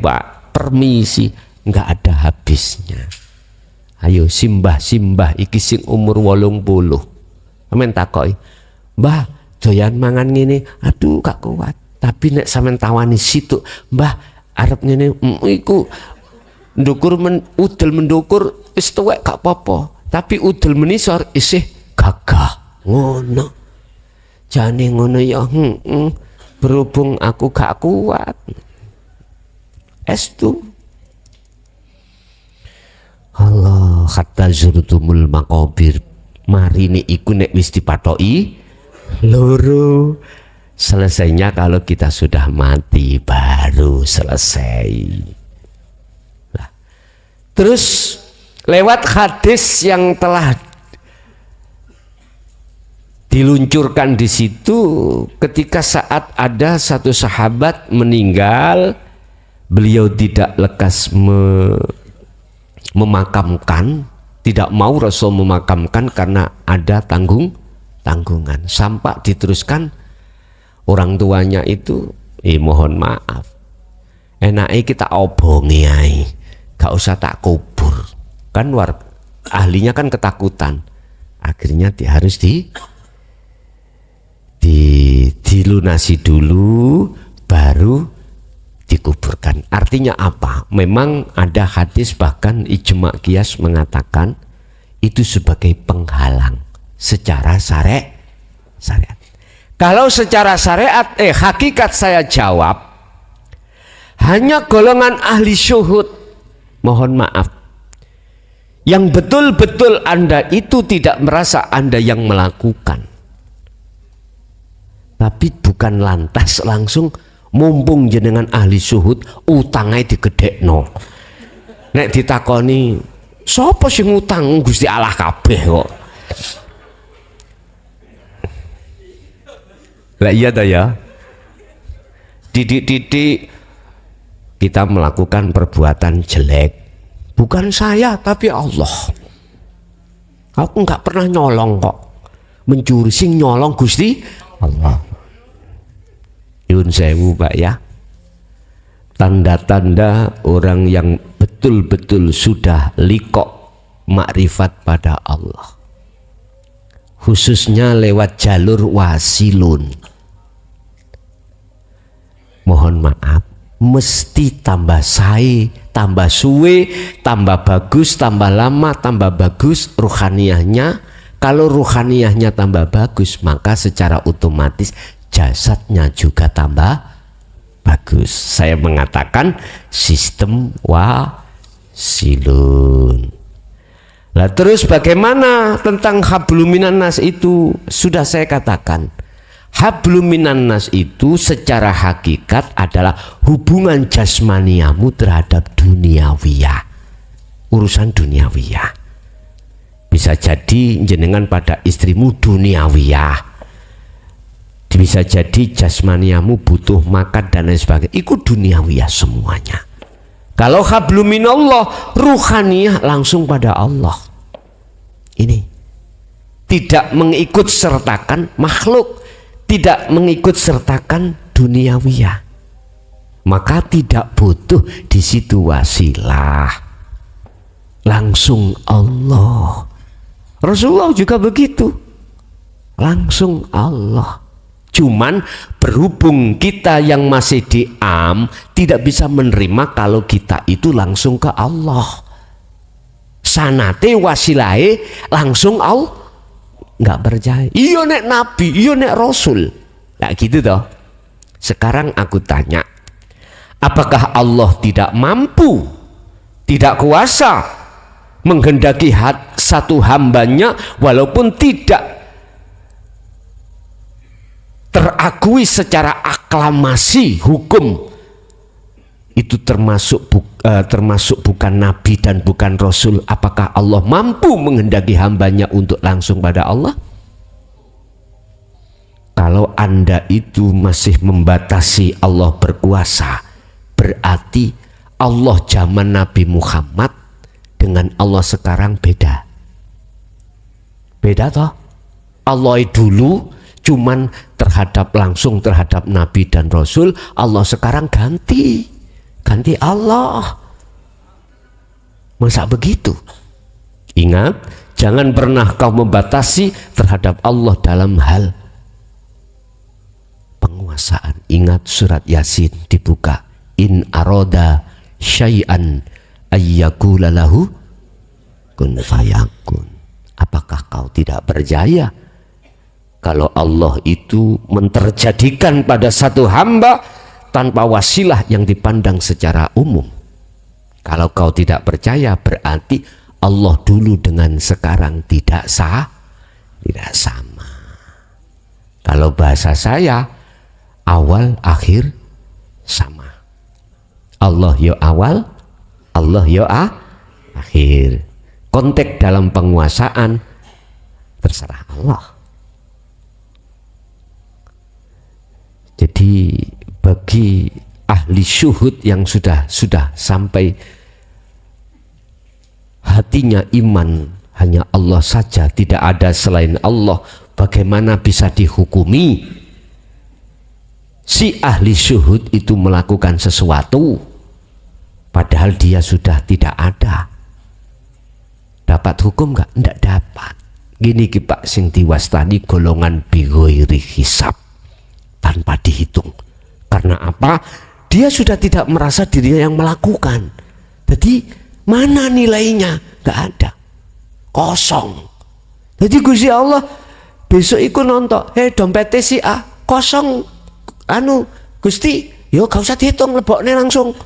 Pak, permisi, nggak ada habisnya. Ayo simbah iki sing umur 80. Sampeyan takoki, "Mbah, doyan mangan ngene." "Aduh, gak kuat." Tapi nek sampeyan tawani situ, "Mbah, arep ngene." Iku ndukur udel mendukur wis tuwek gak apa-apa. Tapi udel menisor isih gagah. Ngono. Jane ngono ya, berhubung aku gak kuat. Estu Allah, hatta zurtumul maqabir, marine iku nek wis dipatoki loro. Selesainya kalau kita sudah mati baru selesai. Nah, terus lewat hadis yang telah diluncurkan di situ, ketika saat ada satu sahabat meninggal, beliau tidak lekas memakamkan, tidak mau Rasul memakamkan karena ada tanggungan. Sampai diteruskan orang tuanya itu, mohon maaf, enaknya kita obongi ai, gak usah tak kubur. Kan ahlinya kan ketakutan, akhirnya harus dilunasi dulu baru dikuburkan. Artinya apa? Memang ada hadis, bahkan ijma qiyas mengatakan itu sebagai penghalang secara syariat. Kalau secara syariat, hakikat saya jawab, hanya golongan ahli syuhud, mohon maaf, yang betul-betul Anda itu tidak merasa Anda yang melakukan, tapi bukan lantas langsung mumpung jenengan ahli syuhud utangnya digedekno. Nek ditakoni sapa sing utang, Gusti Allah kabeh kok. Lah iya ta ya. Didik-didik kita melakukan perbuatan jelek, bukan saya tapi Allah. Aku nggak pernah nyolong kok, mencuri, sing nyolong Gusti Allah. Yun sewu, Pak ya. Tanda-tanda orang yang betul-betul sudah liqo makrifat pada Allah, khususnya lewat jalur wasilun, mohon maaf, mesti tambah sae, tambah suwe, tambah bagus, tambah lama, tambah bagus ruhaniyahnya. Kalau ruhaniyahnya tambah bagus, maka secara otomatis jasadnya juga tambah Bagus. Saya mengatakan sistem wasilun. Lah terus bagaimana tentang hablum minan nas itu? Sudah saya katakan. Hablum minan nas itu secara hakikat adalah hubungan jasmaniamu terhadap duniawiyah. Urusan duniawiyah. Bisa jadi jenengan pada istrimu duniawiyah. Bisa jadi jasmaniamu butuh makan dan lain sebagainya. Itu duniawiyah semuanya. Kalau hablum minallah, ruhaniyah langsung pada Allah. Ini tidak mengikut sertakan makhluk, tidak mengikut sertakan duniawiyah. Maka tidak butuh di situ wasilah. Langsung Allah. Rasulullah juga begitu. Langsung Allah. Cuman berhubung kita yang masih di tidak bisa menerima kalau kita itu langsung ke Allah. Sanate wasilahe langsung Allah. Nggak percaya. Iya nek nabi, iya nek rasul. Nggak gitu toh. Sekarang aku tanya, apakah Allah tidak mampu, tidak kuasa menghendaki satu hambanya walaupun tidak terakui secara aklamasi hukum itu termasuk bukan nabi dan bukan rasul? Apakah Allah mampu menghendaki hambanya untuk langsung pada Allah? Kalau Anda itu masih membatasi Allah berkuasa, berarti Allah zaman Nabi Muhammad dengan Allah sekarang beda. Beda toh? Allah dulu cuman langsung terhadap Nabi dan Rasul, Allah sekarang ganti Allah. Masa begitu? Ingat, jangan pernah kau membatasi terhadap Allah dalam hal penguasaan. Ingat surat Yasin dibuka, in aroda syai'an ayyakula lahu kun fayakun. Apakah kau tidak percaya kalau Allah itu menterjadikan pada satu hamba tanpa wasilah yang dipandang secara umum? Kalau kau tidak percaya, berarti Allah dulu dengan sekarang tidak sama. Kalau bahasa saya, awal akhir sama. Allah yo awal, Allah yo akhir. Konteks dalam penguasaan terserah Allah. Jadi bagi ahli syuhud yang sudah sampai hatinya iman hanya Allah saja, tidak ada selain Allah, bagaimana bisa dihukumi si ahli syuhud itu melakukan sesuatu padahal dia sudah tidak ada? Dapat hukum nggak? Nggak dapat. Gini ki Pak, sing diwastani golongan bighairi hisab, tanpa dihitung. Karena apa? Dia sudah tidak merasa dirinya yang melakukan. Jadi mana nilainya? Nggak ada, kosong. Jadi Gusti Allah besok ikut nonton, dompetnya si A kosong, Gusti, yo gak usah dihitung, leboknya langsung.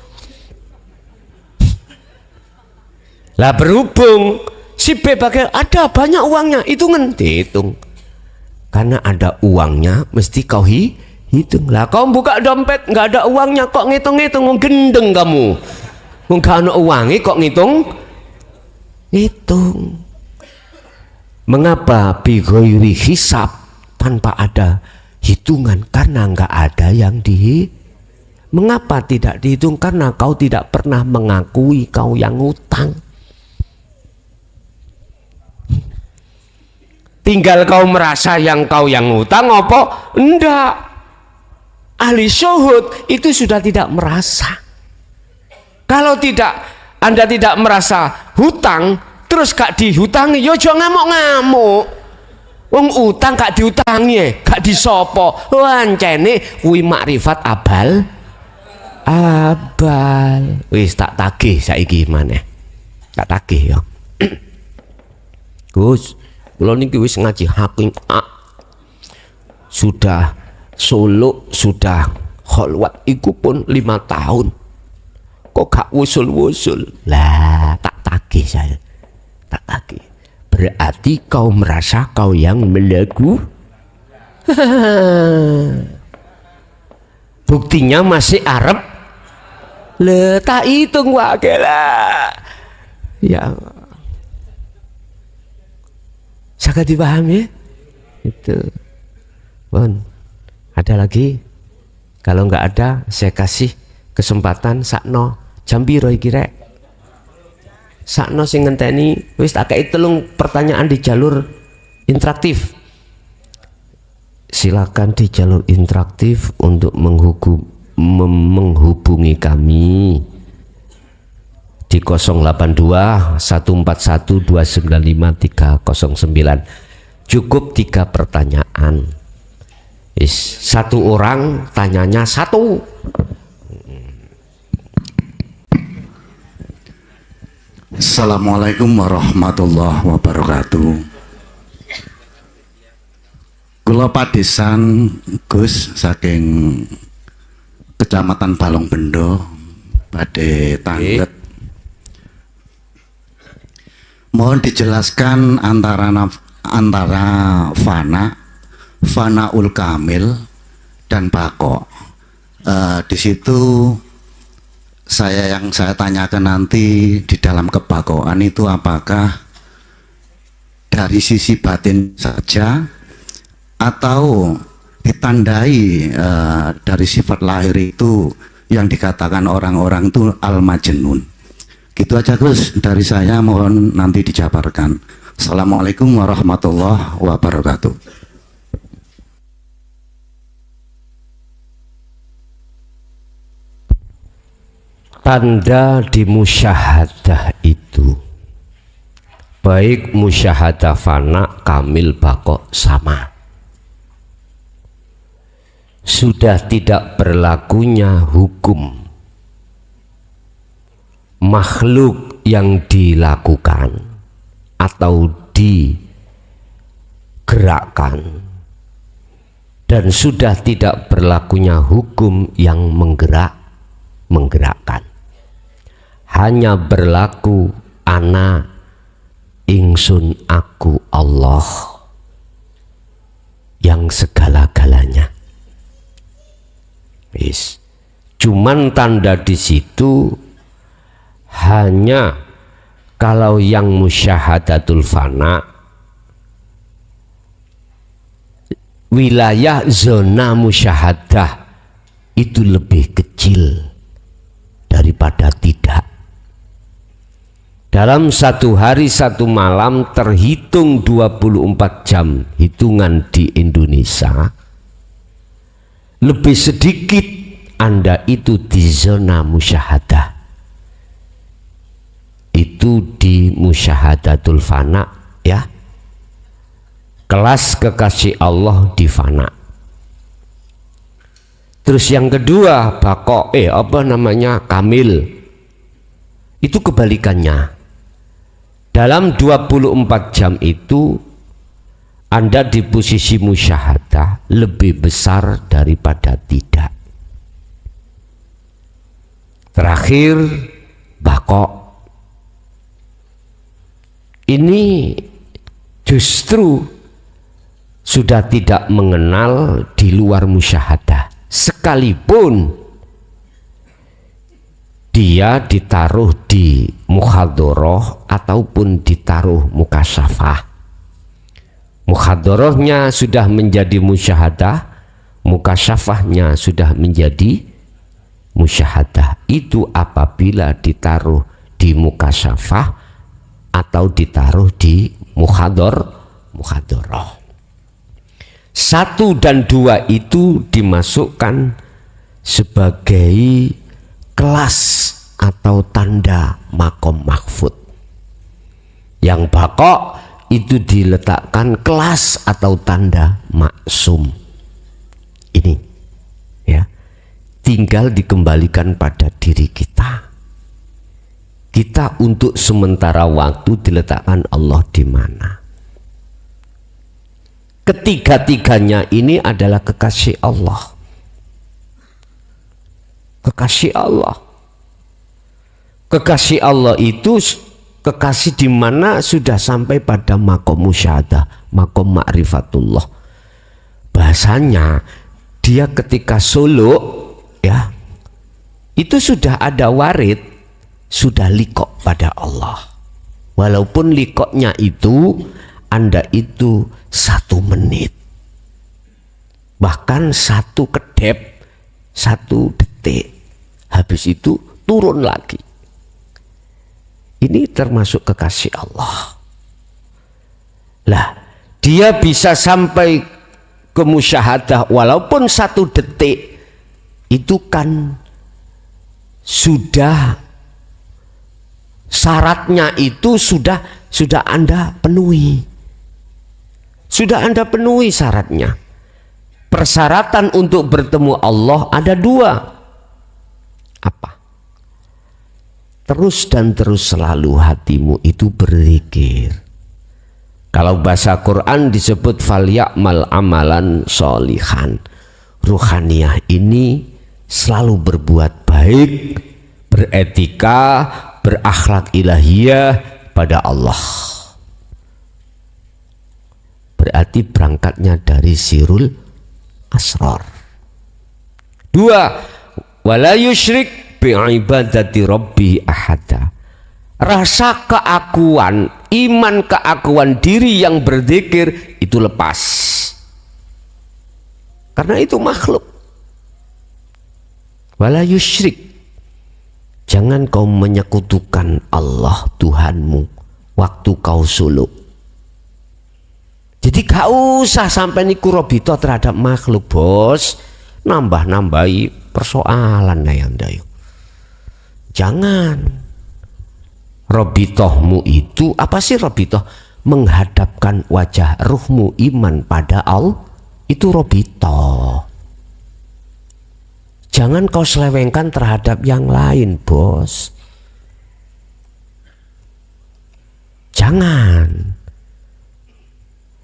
Lah berhubung si B bagian ada banyak uangnya, dihitung. Karena ada uangnya mesti kau hitung. Lah kau buka dompet nggak ada uangnya kok ngitung-ngitung, gendeng kamu. Nggak ada uangnya kok hitung. Mengapa bighairi hisab, tanpa ada hitungan? Karena nggak ada yang Mengapa tidak dihitung? Karena kau tidak pernah mengakui kau yang ngutang. Tinggal kau merasa yang kau yang ngutang apa? Enggak. Ahli syuhud itu sudah tidak merasa. Kalau Anda tidak merasa hutang, terus gak dihutangi, yo jangan ngamuk-ngamuk. Wong utang gak diutangi, gak disopo. Wancene kuwi makrifat abal. Wis tak tagih saiki maneh. Tak tagih yo. Gus, kula niki wis ngaji hakim sudah suluk, sudah kholwat iku pun 5 tahun. Kok gak wusul-wusul? Lah, tak tagih saya. Tak tagih. Berarti kau merasa kau yang melaku? Buktinya masih Arab. Le tak hitung wae lah. Ya. Sangat dipahami? Itu. Bon. Ada lagi? Kalau nggak ada, saya kasih kesempatan sakno jam piro iki rek? Sakno sing ngenteni wis tak kei 3 pertanyaan di jalur interaktif. Silakan di jalur interaktif untuk menghubungi kami di 082 141 295 309. Cukup 3 pertanyaan. Satu orang tanyanya 1. Assalamualaikum warahmatullahi wabarakatuh. Kula padesan Gus saking Kecamatan Balongbendo badhe tanggep. Mohon dijelaskan antara fanaul kamil dan bako. Di situ yang saya tanyakan nanti di dalam kebakoan itu apakah dari sisi batin saja atau ditandai dari sifat lahir itu yang dikatakan orang-orang itu al-majnun. Gitu aja Gus dari saya, mohon nanti dijabarkan. Assalamualaikum warahmatullahi wabarakatuh. Tanda di musyahadah itu baik musyahadah fana, kamil, bako sama. Sudah tidak berlakunya hukum makhluk yang dilakukan atau digerakkan, dan sudah tidak berlakunya hukum yang menggerakkan. Hanya berlaku ana, ingsun, aku, Allah yang segala-galanya. Cuman tanda di situ hanya kalau yang musyahadatul fana, wilayah zona musyahadah itu lebih kecil daripada tidak. Dalam 1 hari 1 malam terhitung 24 jam hitungan di Indonesia, lebih sedikit Anda itu di zona musyahadah. Itu di musyahadatul fana ya. Kelas kekasih Allah di fana. Terus yang kedua bako kamil. Itu kebalikannya. Dalam 24 jam itu Anda di posisi musyahadah lebih besar daripada tidak. Terakhir bako. Ini justru sudah tidak mengenal di luar musyahadah, sekalipun dia ditaruh di muhadharah ataupun ditaruh mukasyafah. Muhadharahnya sudah menjadi musyahadah, mukasyafahnya sudah menjadi musyahadah. Itu apabila ditaruh di mukasyafah atau ditaruh di muhadharah. 1 dan 2 itu dimasukkan sebagai kelas atau tanda makom mahfud. Yang bako itu diletakkan kelas atau tanda maksum. Ini ya, tinggal dikembalikan pada diri kita. Kita untuk sementara waktu diletakkan Allah di mana. Ketiga-tiganya ini adalah kekasih Allah. Kekasih Allah. Kekasih Allah itu kekasih di mana sudah sampai pada makom musyahadah, makom ma'rifatullah. Bahasanya dia ketika suluk ya, itu sudah ada warid, sudah liqo pada Allah. Walaupun liqonya itu Anda itu 1 menit, bahkan 1 kedep, 1 detik, habis itu turun lagi. Ini termasuk kekasih Allah. Lah, dia bisa sampai ke musyahadah walaupun 1 detik, itu kan sudah syaratnya itu sudah Anda penuhi. Sudah Anda penuhi syaratnya. Persyaratan untuk bertemu Allah ada 2. Apa? Terus dan terus selalu hatimu itu berzikir. Kalau bahasa Quran disebut falyamal amalan sholihan. Ruhaniyah ini selalu berbuat baik, beretika, berakhlak ilahiyah pada Allah. Berarti berangkatnya dari sirul asrar. 2, wala yusyrik bi'ibadati rabbi ahada. Rasa keakuan, iman keakuan diri yang berzikir itu lepas. Karena itu makhluk. Wala yusyrik. Jangan kau menyekutukan Allah Tuhanmu waktu kau suluk. Jadi gak usah sampai niku robito terhadap makhluk, bos. Nambah-nambahi persoalan dayo. Jangan. Robitohmu itu apa sih robitoh? Menghadapkan wajah ruhmu iman pada Allah, itu robitoh. Jangan kau selewengkan terhadap yang lain, bos. Jangan.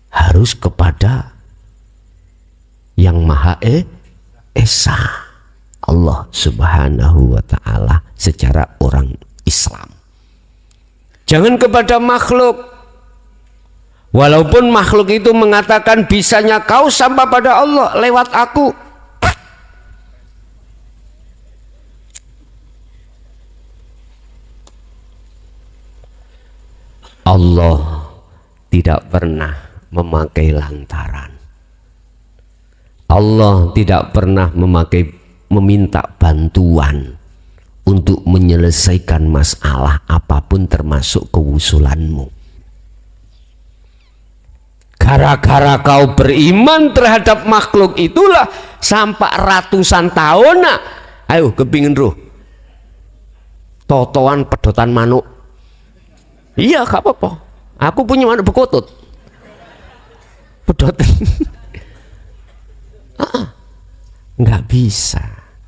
Harus kepada yang Maha Esa, Allah Subhanahu wa ta'ala secara orang Islam. Jangan kepada makhluk. Walaupun makhluk itu mengatakan bisanya kau sampai pada Allah lewat aku. Allah tidak pernah memakai lantaran. Allah tidak pernah meminta bantuan untuk menyelesaikan masalah apapun termasuk kewusulanmu. Gara-gara kau beriman terhadap makhluk itulah sampai ratusan tahun ayo kepingin roh totoan pedotan manuk. Iya gak apa-apa, aku punya manuk bekotut pedotan. Nggak bisa.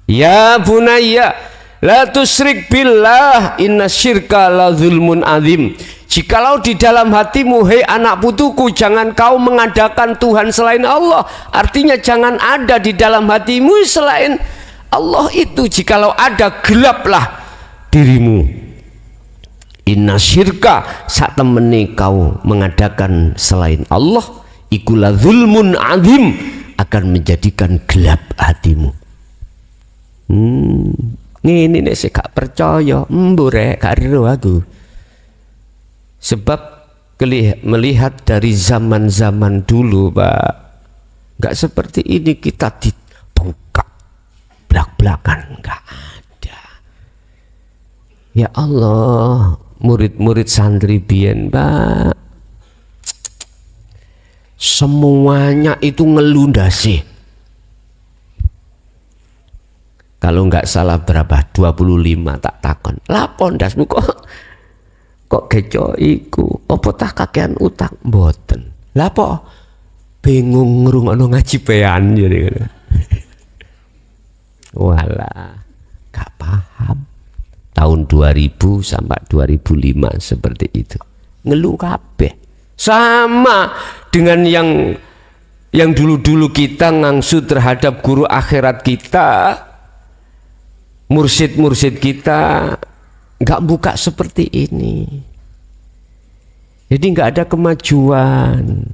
Ya bunayya la tusyrik billah inna syirka la zulmun azim. Jikalau di dalam hatimu, hei anak putuku, jangan kau mengadakan Tuhan selain Allah. Artinya jangan ada di dalam hatimu selain Allah itu. Jikalau ada, gelaplah dirimu. Inna syirka, saat temeni kau mengadakan selain Allah, ikulah zulmun azim, akan menjadikan gelap hatimu. Ini nek sik gak percaya, mbure gak ero aku. Sebab melihat dari zaman-zaman dulu, Pak, gak seperti ini kita dibuka belak-belakan, gak ada. Ya Allah, murid-murid santri biyen, Pak, semuanya itu ngelundasi. Kalau nggak salah berapa? 25 tak takon. Lah pondasmu kok keco iku? Apa tak kakean utang? Mboten. Lah apa? Bingung ngrungokno ngaji pean jadi. Walah, gak paham. Tahun 2000 sampai 2005 seperti itu. Ngeluh kabeh. Sama dengan yang dulu-dulu kita ngangsu terhadap guru akhirat kita, mursyid-mursyid kita nggak buka seperti ini. Jadi nggak ada kemajuan.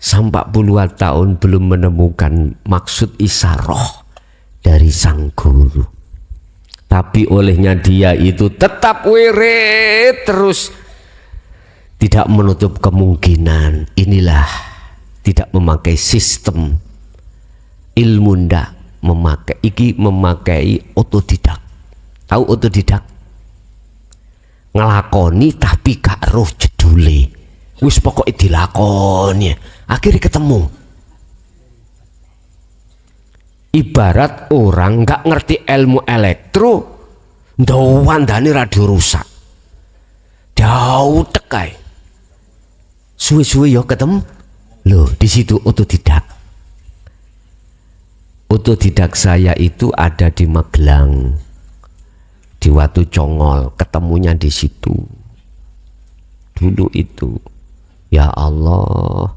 Sampai puluhan tahun belum menemukan maksud isaroh dari sang guru. Tapi olehnya dia itu tetap wirid terus, tidak menutup kemungkinan inilah tidak memakai sistem ilmu, ndak memakai otodidak. Tahu otodidak? Ngelakoni tapi gak roh jedule, wis pokoknya dilakoni, akhirnya ketemu. Ibarat orang gak ngerti ilmu elektro, ndawandani radio rusak, jauh tekai, suwe-suwe ya ketemu. Loh, di situ otodidak. Otodidak saya itu ada di Magelang, di Watu Congol, ketemunya di situ. Dulu itu, ya Allah,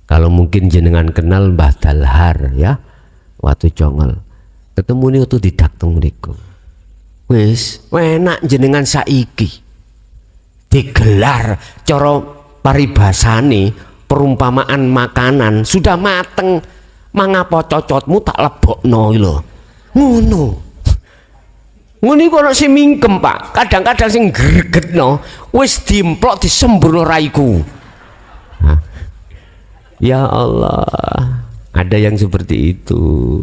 kalau mungkin jenengan kenal Mbah Dalhar ya, Watu Congol, ketemu nih otodidak teng mriku. Wis, enak jenengan saiki digelar cara paribasane, perumpamaan makanan sudah mateng, mangapa cocotmu tak lebokno lho. Ngono. Ngono iku ana sing mingkem, Pak. Kadang-kadang sing gregetno wis dimplok disemburno raiku. Ya Allah, ada yang seperti itu.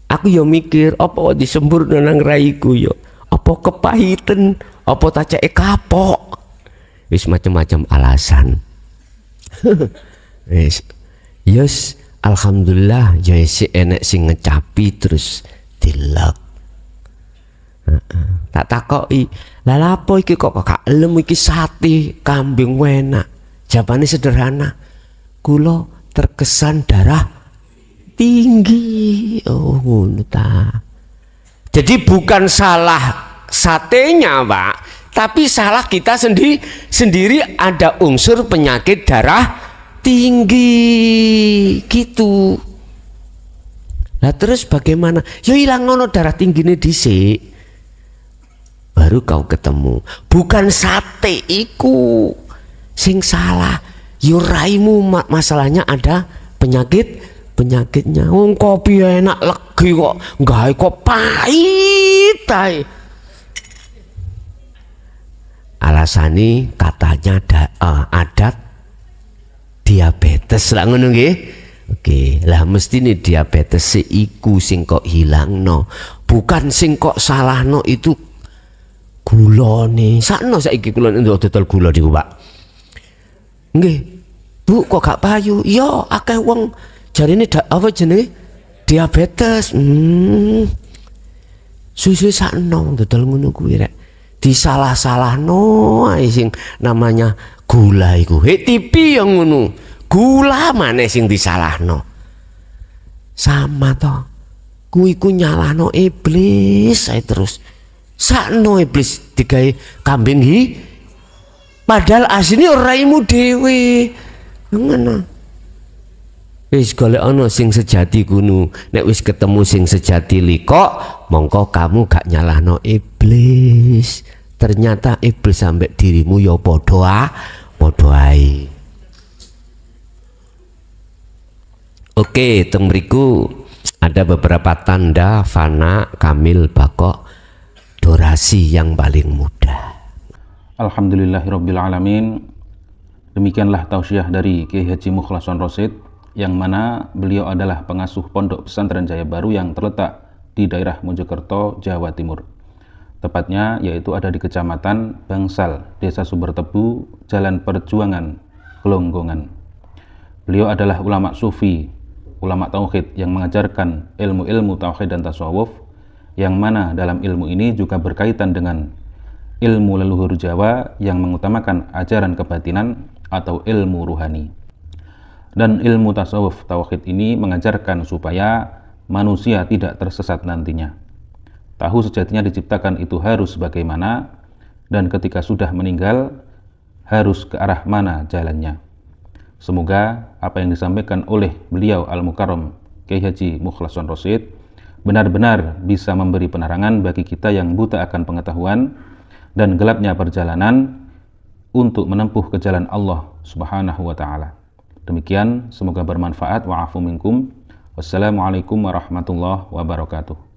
Aku yo mikir, apa disemburno nang raiku yo? Apa kepahitan? Apa tacake kapok? Wis macam-macam alasan. Wis, yes, alhamdulillah ya si enek sing ngecapi terus dilek. Tak takoki, lah lapo iki kok gak elem iki sate kambing enak. Jawabane sederhana, kula terkesan darah tinggi. Oh ngono ta. Jadi bukan salah satenya, Pak, tapi salah kita sendiri ada unsur penyakit darah tinggi gitu. Nah terus bagaimana? Ya hilang ngono darah tingginya dhisik, baru kau ketemu. Bukan sate iku sing salah, yo raimu masalahnya ada penyakitnya. Wong kopi enak legi kok gawe kok pahit ae. Alasane katanya adat diabetes lah ngono nggih. Oke, lah mesti nih diabetes iku sing kok hilangno, bukan sing kok salahno itu gula nih. Sakno saiki kula dodol gula niku, Pak. Nggih. Bu kok gak payu? Yo akeh wong jarine apa jenenge diabetes. Susu sakno dodol ngono kuwi rek. Disalah-salahno ae sing namanya gula iku. TV yang ngono. Gula maneh sing disalahno. Sama to. Kuwi ku nyalahno iblis ae terus. Sakno iblis digawe kambing hi. Padahal asline raimu dhewe. Ngono. Wis golek ana sing sejati kuno. Nek wis ketemu sing sejati liko, mongko kamu gak nyalahno iblis. Ternyata iblis sampai dirimu ya padha ae. Oke, teng mriku ada beberapa tanda fana, kamil, baqo, durasi yang paling mudah. Alhamdulillahirabbil alamin. Demikianlah tausiah dari Kiai Haji Mukhlason Rosyid, yang mana beliau adalah pengasuh Pondok Pesantren Jaya Baru yang terletak di daerah Mojokerto, Jawa Timur. Tepatnya yaitu ada di Kecamatan Bangsal, Desa Sumbertebu, Jalan Perjuangan, Gelonggongan. Beliau adalah ulama sufi, ulama tauhid yang mengajarkan ilmu-ilmu tauhid dan tasawuf, yang mana dalam ilmu ini juga berkaitan dengan ilmu leluhur Jawa yang mengutamakan ajaran kebatinan atau ilmu ruhani. Dan ilmu tasawuf tauhid ini mengajarkan supaya manusia tidak tersesat nantinya. Tahu sejatinya diciptakan itu harus bagaimana, dan ketika sudah meninggal harus ke arah mana jalannya. Semoga apa yang disampaikan oleh beliau Al-Mukarram Kiai Haji Mukhlason Rosyid benar-benar bisa memberi penerangan bagi kita yang buta akan pengetahuan dan gelapnya perjalanan untuk menempuh ke jalan Allah Subhanahu wa taala. Demikian, semoga bermanfaat. Wa'afu minkum. Wassalamualaikum warahmatullahi wabarakatuh.